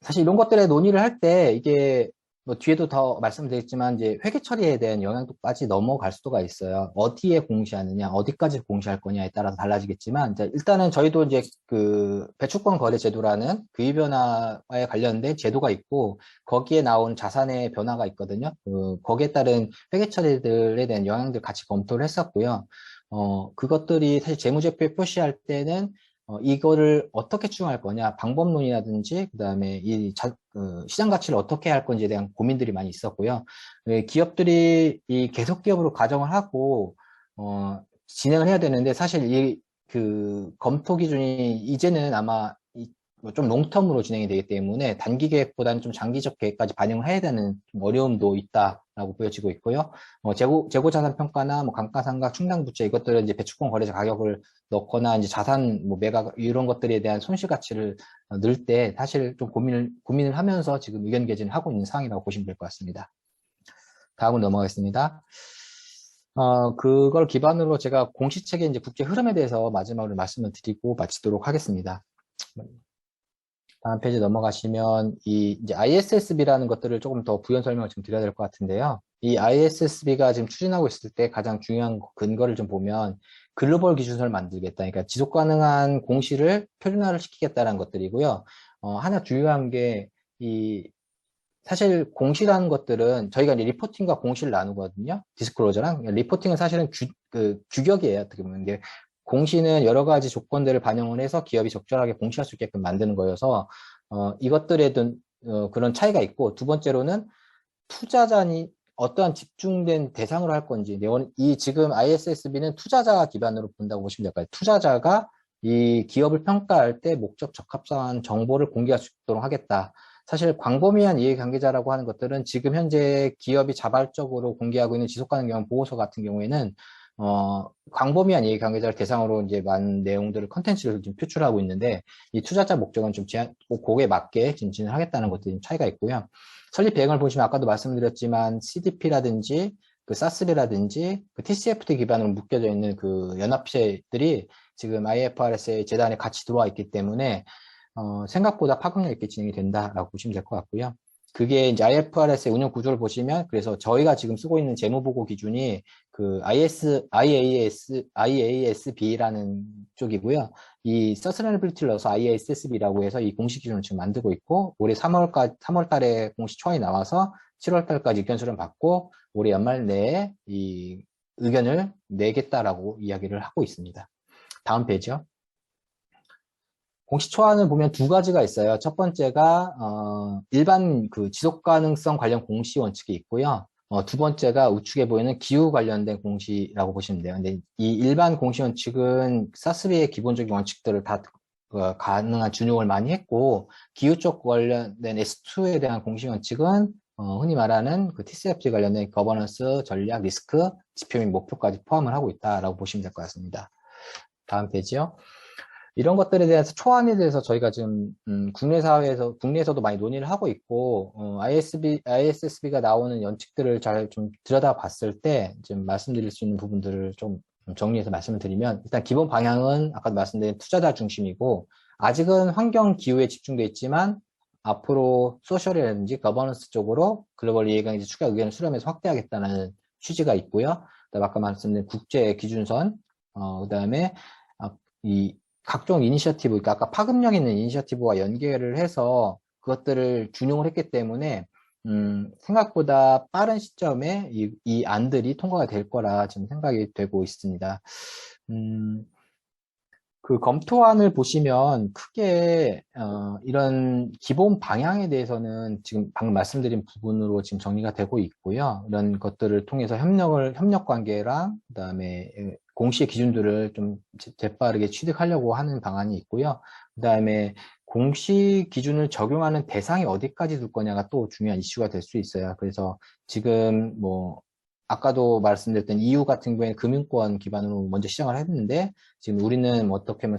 사실 이런 것들에 논의를 할 때 이게 뭐 뒤에도 더 말씀드렸지만 이제 회계 처리에 대한 영향도까지 넘어갈 수가 있어요. 어디에 공시하느냐, 어디까지 공시할 거냐에 따라서 달라지겠지만, 이제 일단은 저희도 이제 그 배출권 거래 제도라는 기후 변화에 관련된 제도가 있고, 거기에 나온 자산의 변화가 있거든요. 거기에 따른 회계 처리들에 대한 영향들 같이 검토를 했었고요. 그것들이 사실 재무제표에 표시할 때는 이거를 어떻게 추정할 거냐, 방법론이라든지, 그 다음에 시장 가치를 어떻게 할 건지에 대한 고민들이 많이 있었고요. 기업들이 이 계속 기업으로 가정을 하고, 진행을 해야 되는데, 사실 검토 기준이 이제는 아마 좀 롱텀으로 진행이 되기 때문에 단기 계획보다는 좀 장기적 계획까지 반영을 해야 되는 좀 어려움도 있다라고 보여지고 있고요. 재고 자산 평가나 뭐 감가상각, 충당 부채 이것들은 이제 배출권 거래자 가격을 넣거나 이제 자산 뭐 매각 이런 것들에 대한 손실 가치를 넣을 때 사실 좀 고민을 하면서 지금 의견 개진을 하고 있는 상황이라고 보시면 될 것 같습니다. 다음으로 넘어가겠습니다. 그걸 기반으로 제가 공시책의 이제 국제 흐름에 대해서 마지막으로 말씀을 드리고 마치도록 하겠습니다. 다음 페이지 넘어가시면 이제 ISSB라는 것들을 조금 더 부연 설명을 좀 드려야 될 것 같은데요. 이 ISSB가 지금 추진하고 있을 때 가장 중요한 근거를 좀 보면 글로벌 기준서를 만들겠다. 그러니까 지속 가능한 공시를 표준화를 시키겠다는 것들이고요. 하나 중요한 게 사실 공시라는 것들은 저희가 이제 리포팅과 공시를 나누거든요. 디스클로저랑 리포팅은 사실은 규격이에요. 어떻게 보면 이게 공시는 여러 가지 조건들을 반영을 해서 기업이 적절하게 공시할 수 있게끔 만드는 거여서 이것들에 그런 차이가 있고, 두 번째로는 투자자니 어떠한 집중된 대상으로 할 건지, 지금 ISSB는 투자자 기반으로 본다고 보시면 될까요? 투자자가 이 기업을 평가할 때 목적 적합한 정보를 공개할 수 있도록 하겠다. 사실 광범위한 이해관계자라고 하는 것들은 지금 현재 기업이 자발적으로 공개하고 있는 지속가능 경영 보고서 같은 경우에는 광범위한 이해관계자를 대상으로 이제 많은 내용들을 컨텐츠를 좀 표출하고 있는데, 이 투자자 목적은 좀 그에 맞게 진행을 하겠다는 것들이 차이가 있고요. 설립 배경을 보시면 아까도 말씀드렸지만 CDP라든지 그 SASB라든지 그 TCFD 기반으로 묶여져 있는 그 연합체들이 지금 IFRS의 재단에 같이 들어와 있기 때문에 생각보다 파급력 있게 진행이 된다라고 보시면 될 것 같고요. 그게 이제 IFRS의 운영 구조를 보시면, 그래서 저희가 지금 쓰고 있는 재무보고 기준이 그 IASB라는 쪽이고요. 이 Sustainability를 넣어서 IASSB라고 해서 이 공식 기준을 지금 만들고 있고, 올해 3월 달에 공식 초안이 나와서 7월 달까지 의견 수렴 받고, 올해 연말 내에 이 의견을 내겠다라고 이야기를 하고 있습니다. 다음 페이지요. 공시 초안을 보면 두 가지가 있어요. 첫 번째가 일반 그 지속 가능성 관련 공시 원칙이 있고요. 두 번째가 우측에 보이는 기후 관련된 공시라고 보시면 돼요. 근데 이 일반 공시 원칙은 사스비의 기본적인 원칙들을 다 가능한 준용을 많이 했고, 기후 쪽 관련된 S2에 대한 공시 원칙은 흔히 말하는 그 TCFD 관련된 거버넌스, 전략, 리스크, 지표 및 목표까지 포함을 하고 있다라고 보시면 될 것 같습니다. 다음 페이지요. 이런 것들에 대해서 초안에 대해서 저희가 지금 국내에서도 많이 논의를 하고 있고, ISSB가 나오는 원칙들을 잘 좀 들여다 봤을 때 지금 말씀드릴 수 있는 부분들을 좀 정리해서 말씀을 드리면, 일단 기본 방향은 아까도 말씀드린 투자자 중심이고, 아직은 환경 기후에 집중돼 있지만 앞으로 소셜이라든지 거버넌스 쪽으로 글로벌 이해관계 추가 의견을 수렴해서 확대하겠다는 취지가 있고요. 그다음에 아까 말씀드린 국제 기준선, 그다음에 이 각종 이니셔티브, 그러니까 아까 파급력 있는 이니셔티브와 연계를 해서 그것들을 준용을 했기 때문에 생각보다 빠른 시점에 이 안들이 통과가 될 거라 지금 생각이 되고 있습니다. 그 검토안을 보시면 크게 이런 기본 방향에 대해서는 지금 방금 말씀드린 부분으로 지금 정리가 되고 있고요. 이런 것들을 통해서 협력 관계랑 그다음에 공시의 기준들을 좀 재빠르게 취득하려고 하는 방안이 있고요. 그다음에 공시 기준을 적용하는 대상이 어디까지 둘 거냐가 또 중요한 이슈가 될 수 있어요. 그래서 지금 뭐 아까도 말씀드렸던 EU 같은 경우에는 금융권 기반으로 먼저 시작을 했는데 지금 우리는 뭐 어떻게 하면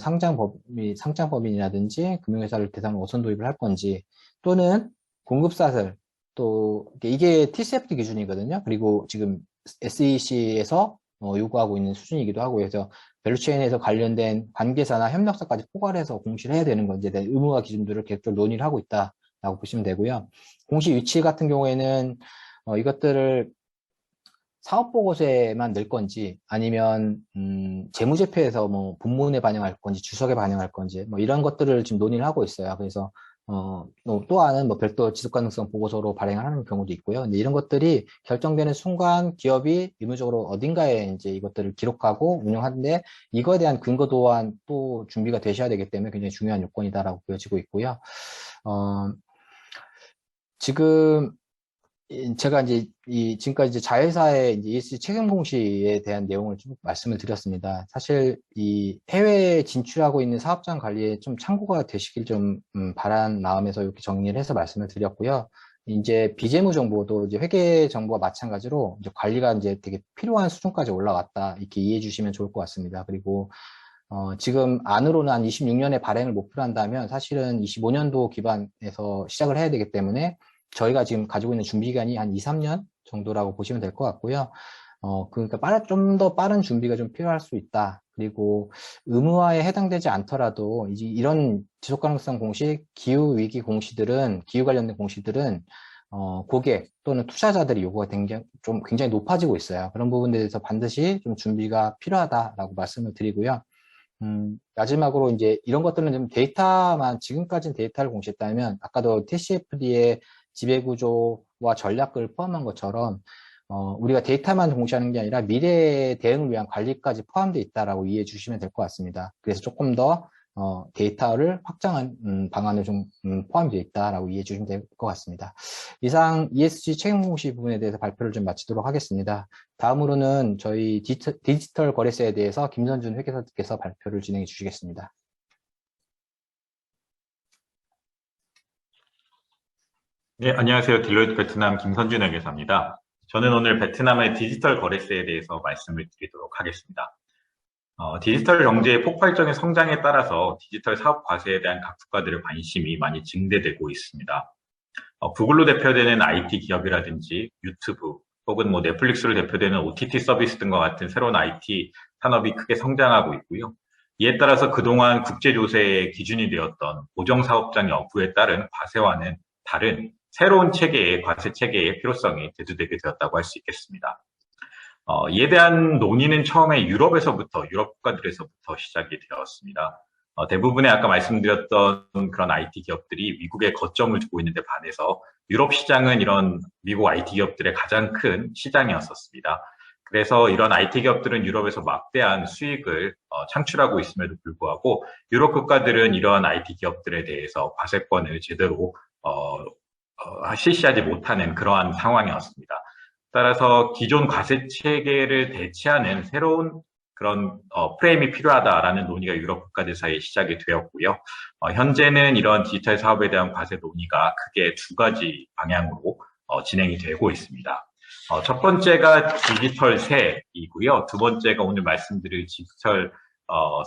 상장법인이라든지 금융회사를 대상으로 우선 도입을 할 건지 또는 공급사들 또 이게 TCFD 기준이거든요. 그리고 지금 SEC에서 요구하고 있는 수준이기도 하고 그래서 밸류체인에서 관련된 관계사나 협력사까지 포괄해서 공시를 해야 되는 건지에 대한 의무화 기준들을 계속적으로 논의를 하고 있다라고 보시면 되고요. 공시 유치 같은 경우에는 이것들을 사업보고서에만 넣을 건지 아니면 재무제표에서 뭐 본문에 반영할 건지 주석에 반영할 건지 뭐 이런 것들을 지금 논의를 하고 있어요. 그래서 또 하나는 뭐 별도 지속가능성 보고서로 발행을 하는 경우도 있고요. 근데 이런 것들이 결정되는 순간 기업이 의무적으로 어딘가에 이제 이것들을 기록하고 운영하는데 이거에 대한 근거 또한 또 준비가 되셔야 되기 때문에 굉장히 중요한 요건이다라고 보여지고 있고요. 지금 제가 이제 지금까지 이제 자회사의 이제 ESG 책임 공시에 대한 내용을 좀 말씀을 드렸습니다. 사실 이 해외에 진출하고 있는 사업장 관리에 좀 참고가 되시길 좀 바란 마음에서 이렇게 정리를 해서 말씀을 드렸고요. 이제 비재무 정보도 이제 회계 정보와 마찬가지로 이제 관리가 이제 되게 필요한 수준까지 올라왔다 이렇게 이해해 주시면 좋을 것 같습니다. 그리고 지금 안으로는 한 26년에 발행을 목표로 한다면 사실은 25년도 기반에서 시작을 해야 되기 때문에 저희가 지금 가지고 있는 준비 기간이 한 2, 3년 정도라고 보시면 될 것 같고요. 그러니까 좀 더 빠른 준비가 좀 필요할 수 있다. 그리고 의무화에 해당되지 않더라도 이제 이런 지속가능성 공시, 기후위기 공시들은, 기후 관련된 공시들은 고객 또는 투자자들이 요구가 굉장히 높아지고 있어요. 그런 부분에 대해서 반드시 좀 준비가 필요하다라고 말씀을 드리고요. 마지막으로 이제 이런 것들은 좀 지금까지는 데이터를 공시했다면 아까도 TCFD의 지배구조와 전략을 포함한 것처럼 우리가 데이터만 공시하는 게 아니라 미래의 대응을 위한 관리까지 포함되어 있다라고 이해해 주시면 될 것 같습니다. 그래서 조금 더 데이터를 확장한 방안을 좀 포함되어 있다라고 이해해 주시면 될 것 같습니다. 이상 ESG 책임 공시 부분에 대해서 발표를 좀 마치도록 하겠습니다. 다음으로는 저희 디지털 거래세에 대해서 김선준 회계사께서 발표를 진행해 주시겠습니다. 네, 안녕하세요. 딜로이트 베트남 김선준 회계사입니다. 저는 오늘 베트남의 디지털 거래세에 대해서 말씀을 드리도록 하겠습니다. 디지털 경제의 폭발적인 성장에 따라서 디지털 사업 과세에 대한 각 국가들의 관심이 많이 증대되고 있습니다. 구글로 대표되는 IT 기업이라든지 유튜브 혹은 뭐 넷플릭스로 대표되는 OTT 서비스 등과 같은 새로운 IT 산업이 크게 성장하고 있고요. 이에 따라서 그동안 국제조세의 기준이 되었던 보정사업장 여부에 따른 과세와는 다른 새로운 과세 체계의 필요성이 대두되게 되었다고 할 수 있겠습니다. 이에 대한 논의는 처음에 유럽 국가들에서부터 시작이 되었습니다. 대부분의 아까 말씀드렸던 그런 IT 기업들이 미국에 거점을 두고 있는데 반해서 유럽 시장은 이런 미국 IT 기업들의 가장 큰 시장이었었습니다. 그래서 이런 IT 기업들은 유럽에서 막대한 수익을 창출하고 있음에도 불구하고 유럽 국가들은 이러한 IT 기업들에 대해서 과세권을 제대로 실시하지 못하는 그러한 상황이었습니다. 따라서 기존 과세 체계를 대체하는 새로운 그런 프레임이 필요하다라는 논의가 유럽 국가들 사이에 시작이 되었고요. 현재는 이런 디지털 사업에 대한 과세 논의가 크게 두 가지 방향으로 진행이 되고 있습니다. 첫 번째가 디지털세이고요. 두 번째가 오늘 말씀드릴 디지털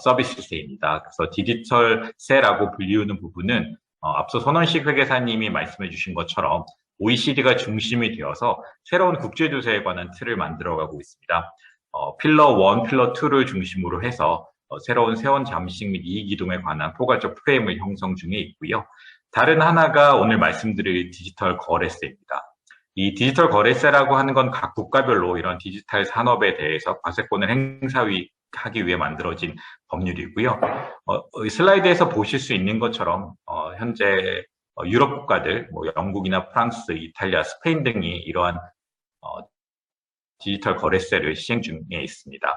서비스세입니다. 그래서 디지털세라고 불리우는 부분은 앞서 손원식 회계사님이 말씀해 주신 것처럼 OECD가 중심이 되어서 새로운 국제조세에 관한 틀을 만들어가고 있습니다. 필러 1, 필러 2를 중심으로 해서 새로운 세원 잠식 및 이익이동에 관한 포괄적 프레임을 형성 중에 있고요. 다른 하나가 오늘 말씀드릴 디지털 거래세입니다. 이 디지털 거래세라고 하는 건 각 국가별로 이런 디지털 산업에 대해서 과세권을 하기 위해 만들어진 법률이고요. 슬라이드에서 보실 수 있는 것처럼 현재 유럽 국가들, 뭐 영국이나 프랑스, 이탈리아, 스페인 등이 이러한 디지털 거래세를 시행 중에 있습니다.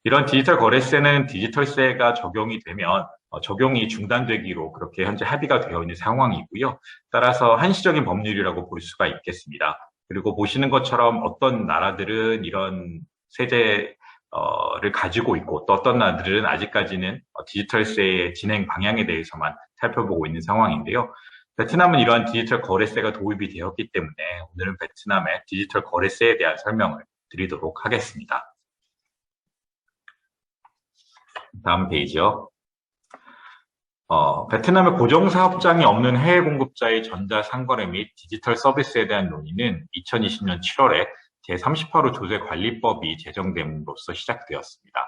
이런 디지털 거래세는 디지털세가 적용이 되면 적용이 중단되기로 그렇게 현재 합의가 되어 있는 상황이고요. 따라서 한시적인 법률이라고 볼 수가 있겠습니다. 그리고 보시는 것처럼 어떤 나라들은 이런 세제를 가지고 있고 또 어떤 나라들은 아직까지는 디지털세의 진행 방향에 대해서만 살펴보고 있는 상황인데요. 베트남은 이러한 디지털 거래세가 도입이 되었기 때문에 오늘은 베트남의 디지털 거래세에 대한 설명을 드리도록 하겠습니다. 다음 페이지요. 베트남의 고정사업장이 없는 해외 공급자의 전자상거래 및 디지털 서비스에 대한 논의는 2020년 7월에 제38호 조세관리법이 제정됨으로써 시작되었습니다.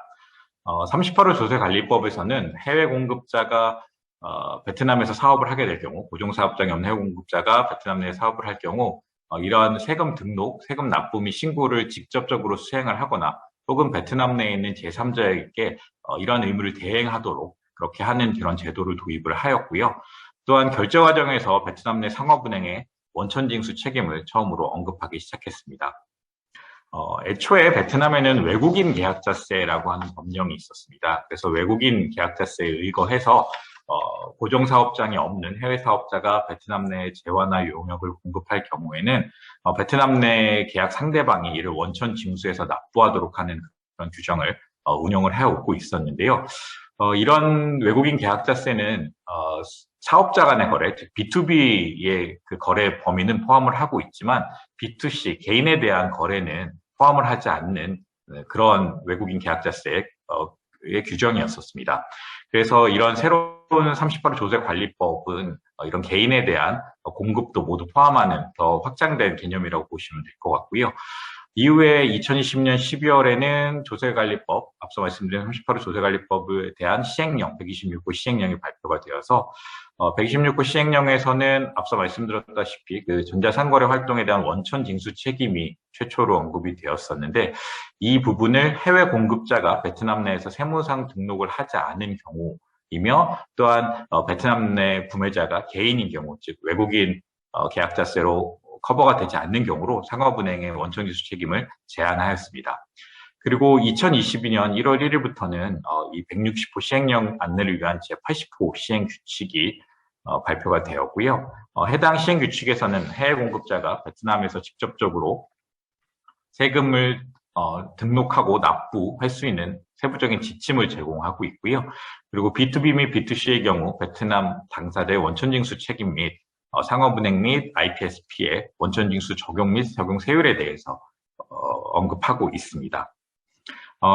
38호 조세관리법에서는 해외 공급자가 베트남에서 사업을 하게 될 경우, 고정사업장이 없는 해외 공급자가 베트남 내에 사업을 할 경우 이러한 세금 등록, 세금 납부 및 신고를 직접적으로 수행을 하거나 혹은 베트남 내에 있는 제3자에게 이러한 의무를 대행하도록 그렇게 하는 그런 제도를 도입을 하였고요. 또한 결제 과정에서 베트남 내 상업은행의 원천징수 책임을 처음으로 언급하기 시작했습니다. 애초에 베트남에는 외국인 계약자세라고 하는 법령이 있었습니다. 그래서 외국인 계약자세에 의거해서 고정사업장이 없는 해외 사업자가 베트남 내 재화나 용역을 공급할 경우에는 베트남 내 계약 상대방이 이를 원천 징수해서 납부하도록 하는 그런 규정을 운영을 해오고 있었는데요. 이런 외국인 계약자세는 사업자 간의 거래, 즉 B2B의 그 거래 범위는 포함을 하고 있지만 B2C, 개인에 대한 거래는 포함을 하지 않는 그런 외국인 계약자세의 규정이었었습니다. 그래서 이런 새로운 38호 조세관리법은 이런 개인에 대한 공급도 모두 포함하는 더 확장된 개념이라고 보시면 될 것 같고요. 이후에 2020년 12월에는 조세관리법, 앞서 말씀드린 38호 조세관리법에 대한 시행령, 126호 시행령이 발표가 되어서 126호 시행령에서는 앞서 말씀드렸다시피 그 전자상거래 활동에 대한 원천 징수 책임이 최초로 언급이 되었었는데 이 부분을 해외 공급자가 베트남 내에서 세무상 등록을 하지 않은 경우이며 또한 베트남 내 구매자가 개인인 경우, 즉 외국인 계약자세로 커버가 되지 않는 경우로 상업은행의 원천징수 책임을 제한하였습니다. 그리고 2022년 1월 1일부터는 이 160호 시행령 안내를 위한 제80호 시행규칙이 발표가 되었고요. 해당 시행규칙에서는 해외 공급자가 베트남에서 직접적으로 세금을 등록하고 납부할 수 있는 세부적인 지침을 제공하고 있고요. 그리고 B2B 및 B2C의 경우 베트남 당사자의 원천징수 책임 및 상업은행 및 IPSP의 원천징수 적용 및 적용 세율에 대해서 언급하고 있습니다.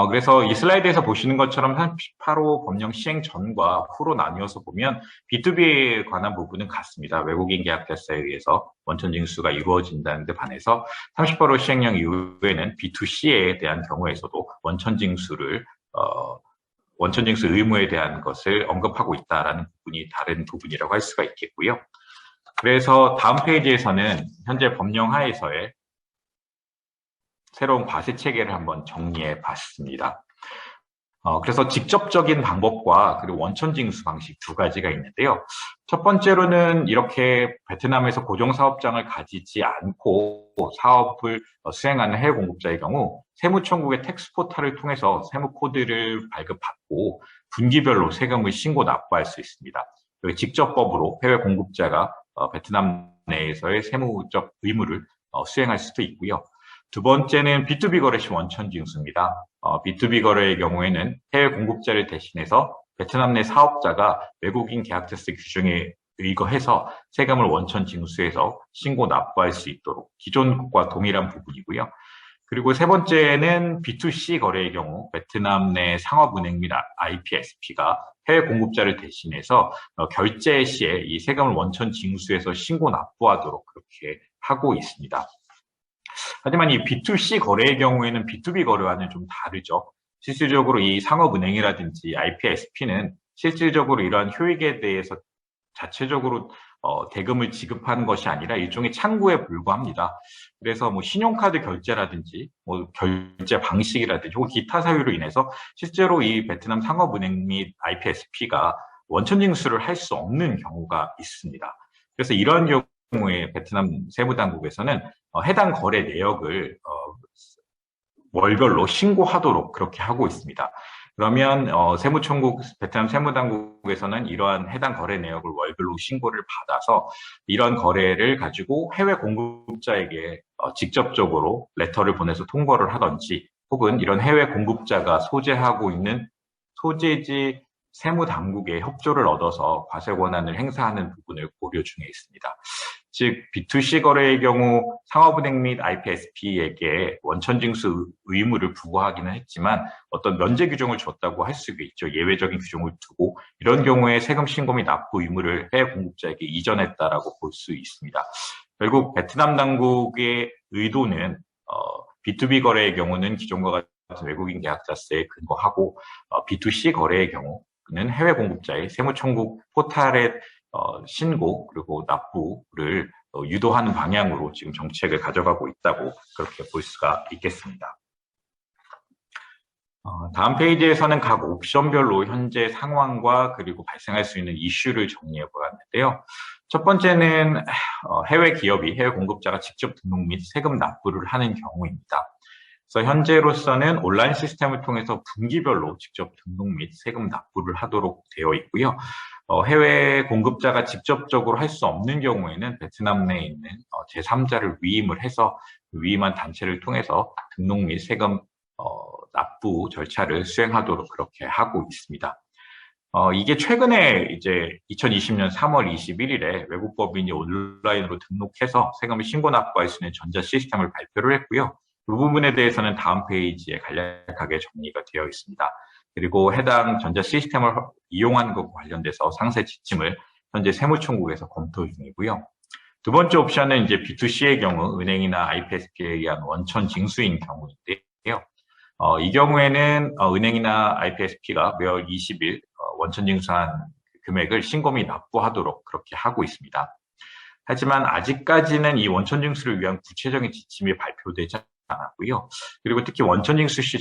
그래서 이 슬라이드에서 보시는 것처럼 38호 법령 시행 전과 후로 나뉘어서 보면 B2B에 관한 부분은 같습니다. 외국인 계약자세에 의해서 원천징수가 이루어진다는 데 반해서 38호 시행령 이후에는 B2C에 대한 경우에서도 원천징수 의무에 대한 것을 언급하고 있다는 부분이 다른 부분이라고 할 수가 있겠고요. 그래서 다음 페이지에서는 현재 법령 하에서의 새로운 과세 체계를 한번 정리해 봤습니다. 그래서 직접적인 방법과 그리고 원천징수 방식 두 가지가 있는데요. 첫 번째로는 이렇게 베트남에서 고정사업장을 가지지 않고 사업을 수행하는 해외 공급자의 경우 세무청국의 텍스 포탈을 통해서 세무 코드를 발급받고 분기별로 세금을 신고 납부할 수 있습니다. 직접법으로 해외 공급자가 베트남 내에서의 세무적 의무를 수행할 수도 있고요. 두 번째는 B2B 거래 시 원천징수입니다. B2B 거래의 경우에는 해외 공급자를 대신해서 베트남 내 사업자가 외국인 계약자세 규정에 의거해서 세금을 원천징수해서 신고 납부할 수 있도록 기존과 동일한 부분이고요. 그리고 세 번째는 B2C 거래의 경우 베트남 내 상업은행 및 IPSP가 해외 공급자를 대신해서 결제 시에 이 세금을 원천 징수해서 신고 납부하도록 그렇게 하고 있습니다. 하지만 이 B2C 거래의 경우에는 B2B 거래와는 좀 다르죠. 실질적으로 이 상업은행이라든지 IPSP는 실질적으로 이러한 효익에 대해서 자체적으로 대금을 지급하는 것이 아니라 일종의 창구에 불과합니다. 그래서 뭐 신용카드 결제라든지 뭐 결제 방식이라든지 혹은 기타 사유로 인해서 실제로 이 베트남 상업은행 및 IPSP가 원천징수를 할 수 없는 경우가 있습니다. 그래서 이런 경우에 베트남 세무당국에서는 해당 거래 내역을 월별로 신고하도록 그렇게 하고 있습니다. 그러면 베트남 세무당국에서는 이러한 해당 거래 내역을 월별로 신고를 받아서 이런 거래를 가지고 해외 공급자에게 직접적으로 레터를 보내서 통보를 하든지 혹은 이런 해외 공급자가 소재하고 있는 소재지 세무당국의 협조를 얻어서 과세 권한을 행사하는 부분을 고려 중에 있습니다. 즉 B2C 거래의 경우 상업은행 및 IPSP에게 원천징수 의무를 부과하기는 했지만 어떤 면제 규정을 줬다고 할 수가 있죠. 예외적인 규정을 두고 이런 경우에 세금 신고 및 납부 의무를 해외 공급자에게 이전했다라고 볼 수 있습니다. 결국 베트남 당국의 의도는 B2B 거래의 경우는 기존과 같은 외국인 계약자세에 근거하고 B2C 거래의 경우는 해외 공급자의 세무 청구 포탈에 신고 그리고 납부를 유도하는 방향으로 지금 정책을 가져가고 있다고 그렇게 볼 수가 있겠습니다. 다음 페이지에서는 각 옵션별로 현재 상황과 그리고 발생할 수 있는 이슈를 정리해 보았는데요. 첫 번째는 해외 기업이 해외 공급자가 직접 등록 및 세금 납부를 하는 경우입니다. 그래서 현재로서는 온라인 시스템을 통해서 분기별로 직접 등록 및 세금 납부를 하도록 되어 있고요. 해외 공급자가 직접적으로 할 수 없는 경우에는 베트남 내에 있는 제3자를 위임을 해서 위임한 단체를 통해서 등록 및 세금 납부 절차를 수행하도록 그렇게 하고 있습니다. 이게 최근에 이제 2020년 3월 21일에 외국 법인이 온라인으로 등록해서 세금을 신고 납부할 수 있는 전자 시스템을 발표를 했고요. 이 부분에 대해서는 다음 페이지에 간략하게 정리가 되어 있습니다. 그리고 해당 전자 시스템을 이용하는 것과 관련돼서 상세 지침을 현재 세무청구에서 검토 중이고요. 두 번째 옵션은 이제 B2C의 경우 은행이나 IPSP에 의한 원천 징수인 경우인데요. 이 경우에는 은행이나 IPSP가 매월 20일 원천 징수한 금액을 신고 및 납부하도록 그렇게 하고 있습니다. 하지만 아직까지는 이 원천 징수를 위한 구체적인 지침이 발표되지 않았고요. 그리고 특히 원천 징수 시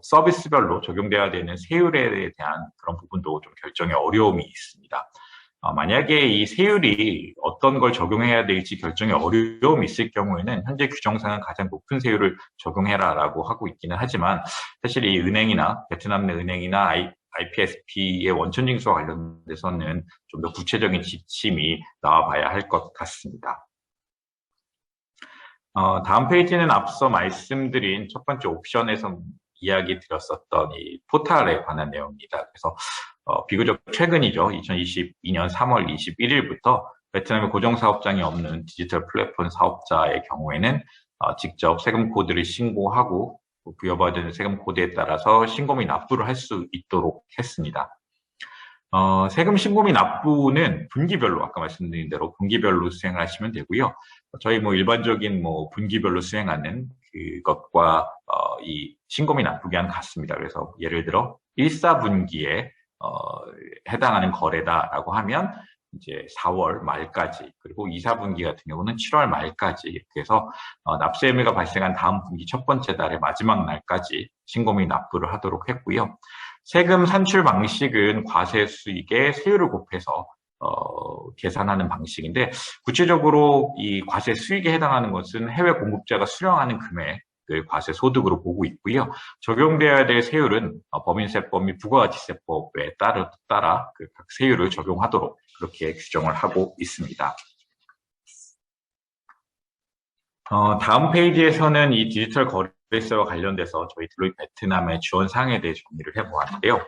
서비스별로 적용돼야 되는 세율에 대한 그런 부분도 좀 결정에 어려움이 있습니다. 만약에 이 세율이 어떤 걸 적용해야 될지 결정에 어려움이 있을 경우에는 현재 규정상은 가장 높은 세율을 적용해라라고 하고 있기는 하지만 사실 이 은행이나 베트남 내 은행이나 IPSP의 원천 징수와 관련돼서는 좀 더 구체적인 지침이 나와봐야 할 것 같습니다. 다음 페이지는 앞서 말씀드린 첫 번째 옵션에서 이야기 드렸었던 이 포탈에 관한 내용입니다. 그래서 비교적 최근이죠. 2022년 3월 21일부터 베트남의 고정사업장이 없는 디지털 플랫폼 사업자의 경우에는 직접 세금 코드를 신고하고 부여받은 세금 코드에 따라서 신고 및 납부를 할 수 있도록 했습니다. 세금 신고 및 납부는 분기별로 아까 말씀드린 대로 분기별로 수행을 하시면 되고요. 저희 일반적인 분기별로 수행하는 그것과 이 신고 및 납부 기한 같습니다. 그래서 예를 들어 1사분기에 해당하는 거래다라고 하면 이제 4월 말까지 그리고 2사분기 같은 경우는 7월 말까지 이렇게 해서 납세 의무가 발생한 다음 분기 첫 번째 달의 마지막 날까지 신고 및 납부를 하도록 했고요. 세금 산출 방식은 과세 수익에 세율을 곱해서 계산하는 방식인데 구체적으로 이 과세 수익에 해당하는 것은 해외 공급자가 수령하는 금액을 과세 소득으로 보고 있고요. 적용되어야 될 세율은 법인세법 및 부가가치세법에 따라 그 각 세율을 적용하도록 그렇게 규정을 하고 있습니다. 다음 페이지에서는 이 디지털 거래세와 관련돼서 저희 딜로이트 베트남의 지원 사항에 대해 정리를 해보았는데요.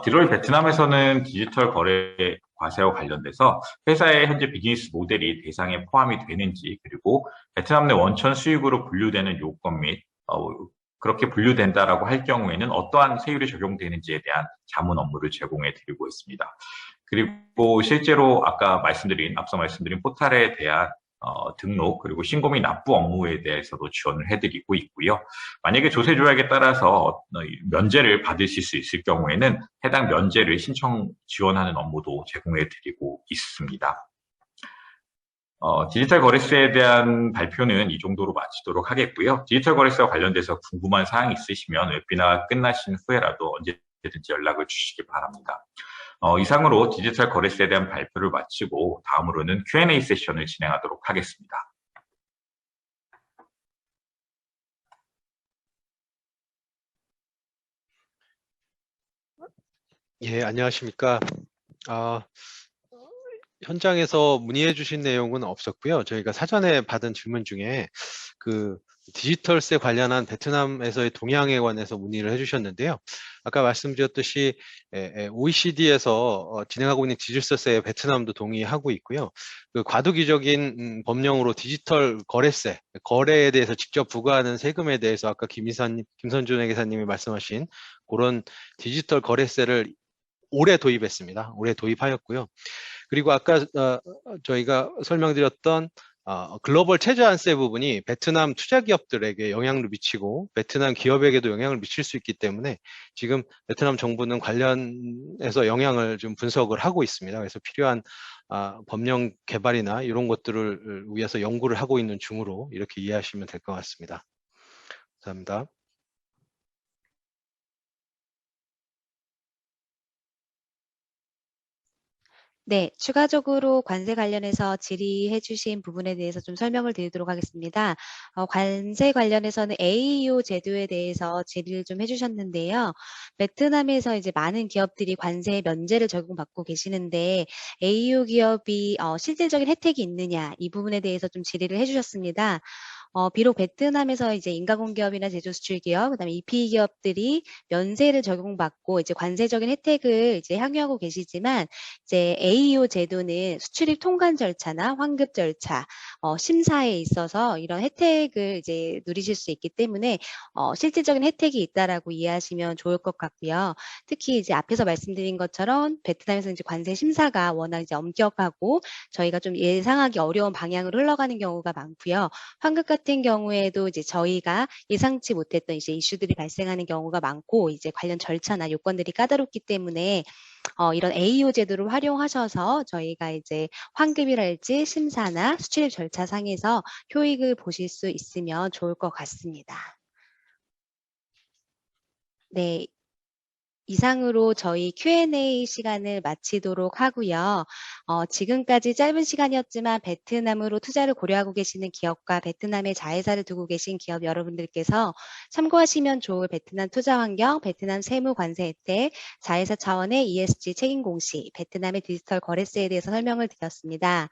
딜로이트 베트남에서는 디지털 거래 과세와 관련돼서 회사의 현재 비즈니스 모델이 대상에 포함이 되는지 그리고 베트남 내 원천 수익으로 분류되는 요건 및 그렇게 분류된다라고 할 경우에는 어떠한 세율이 적용되는지에 대한 자문 업무를 제공해 드리고 있습니다. 그리고 실제로 앞서 말씀드린 포탈에 대한 등록 그리고 신고 및 납부 업무에 대해서도 지원을 해드리고 있고요. 만약에 조세 조약에 따라서 면제를 받으실 수 있을 경우에는 해당 면제를 신청 지원하는 업무도 제공해드리고 있습니다. 디지털 거래세에 대한 발표는 이 정도로 마치도록 하겠고요. 디지털 거래세와 관련돼서 궁금한 사항이 있으시면 웨비나 끝나신 후에라도 언제든지 연락을 주시기 바랍니다. 이상으로 디지털 거래세에 대한 발표를 마치고 다음으로는 Q&A 세션을 진행하도록 하겠습니다. 예, 안녕하십니까. 아, 현장에서 문의해 주신 내용은 없었고요. 저희가 사전에 받은 질문 중에 그 디지털세 관련한 베트남에서의 동향에 관해서 문의를 해주셨는데요. 아까 말씀드렸듯이 OECD에서 진행하고 있는 디지털세에 베트남도 동의하고 있고요. 그 과도기적인 법령으로 디지털 거래세, 거래에 대해서 직접 부과하는 세금에 대해서 아까 김선준 회계사님이 말씀하신 그런 디지털 거래세를 올해 도입했습니다. 올해 도입하였고요. 그리고 아까 저희가 설명드렸던 글로벌 최저한세 부분이 베트남 투자 기업들에게 영향을 미치고 베트남 기업에게도 영향을 미칠 수 있기 때문에 지금 베트남 정부는 관련해서 영향을 좀 분석을 하고 있습니다. 그래서 필요한 법령 개발이나 이런 것들을 위해서 연구를 하고 있는 중으로 이렇게 이해하시면 될 것 같습니다. 감사합니다. 네, 추가적으로 관세 관련해서 질의해 주신 부분에 대해서 좀 설명을 드리도록 하겠습니다. 관세 관련해서는 AEO 제도에 대해서 질의를 좀 해주셨는데요. 베트남에서 이제 많은 기업들이 관세 면제를 적용받고 계시는데 AEO 기업이 실질적인 혜택이 있느냐 이 부분에 대해서 좀 질의를 해주셨습니다. 비록 베트남에서 이제 인가공기업이나 제조 수출 기업, 그다음에 EP 기업들이 면세를 적용받고 이제 관세적인 혜택을 이제 향유하고 계시지만 이제 AEO 제도는 수출입 통관 절차나 환급 절차, 심사에 있어서 이런 혜택을 이제 누리실 수 있기 때문에 실질적인 혜택이 있다라고 이해하시면 좋을 것 같고요. 특히 이제 앞에서 말씀드린 것처럼 베트남에서 이제 관세 심사가 워낙 이제 엄격하고 저희가 좀 예상하기 어려운 방향으로 흘러가는 경우가 많고요. 환급 같은 경우에도 이제 저희가 예상치 못했던 이제 이슈들이 발생하는 경우가 많고 이제 관련 절차나 요건들이 까다롭기 때문에 이런 AEO 제도를 활용하셔서 저희가 이제 환급이랄지 심사나 수출입 절차상에서 효익을 보실 수 있으면 좋을 것 같습니다. 네. 이상으로 저희 Q&A 시간을 마치도록 하고요. 지금까지 짧은 시간이었지만 베트남으로 투자를 고려하고 계시는 기업과 베트남에 자회사를 두고 계신 기업 여러분들께서 참고하시면 좋을 베트남 투자 환경, 베트남 세무 관세 혜택, 자회사 차원의 ESG 책임 공시, 베트남의 디지털 거래세에 대해서 설명을 드렸습니다.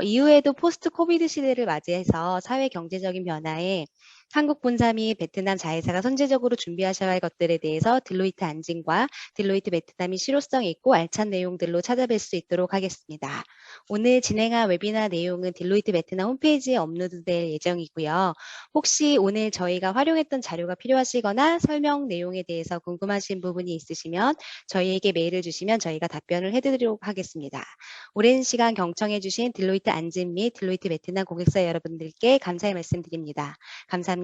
이후에도 포스트 코비드 시대를 맞이해서 사회 경제적인 변화에 한국 본사 및 베트남 자회사가 선제적으로 준비하셔야 할 것들에 대해서 딜로이트 안진과 딜로이트 베트남이 실효성 있고 알찬 내용들로 찾아뵐 수 있도록 하겠습니다. 오늘 진행한 웨비나 내용은 딜로이트 베트남 홈페이지에 업로드될 예정이고요. 혹시 오늘 저희가 활용했던 자료가 필요하시거나 설명 내용에 대해서 궁금하신 부분이 있으시면 저희에게 메일을 주시면 저희가 답변을 해드리도록 하겠습니다. 오랜 시간 경청해주신 딜로이트 안진 및 딜로이트 베트남 고객사 여러분들께 감사의 말씀드립니다. 감사합니다.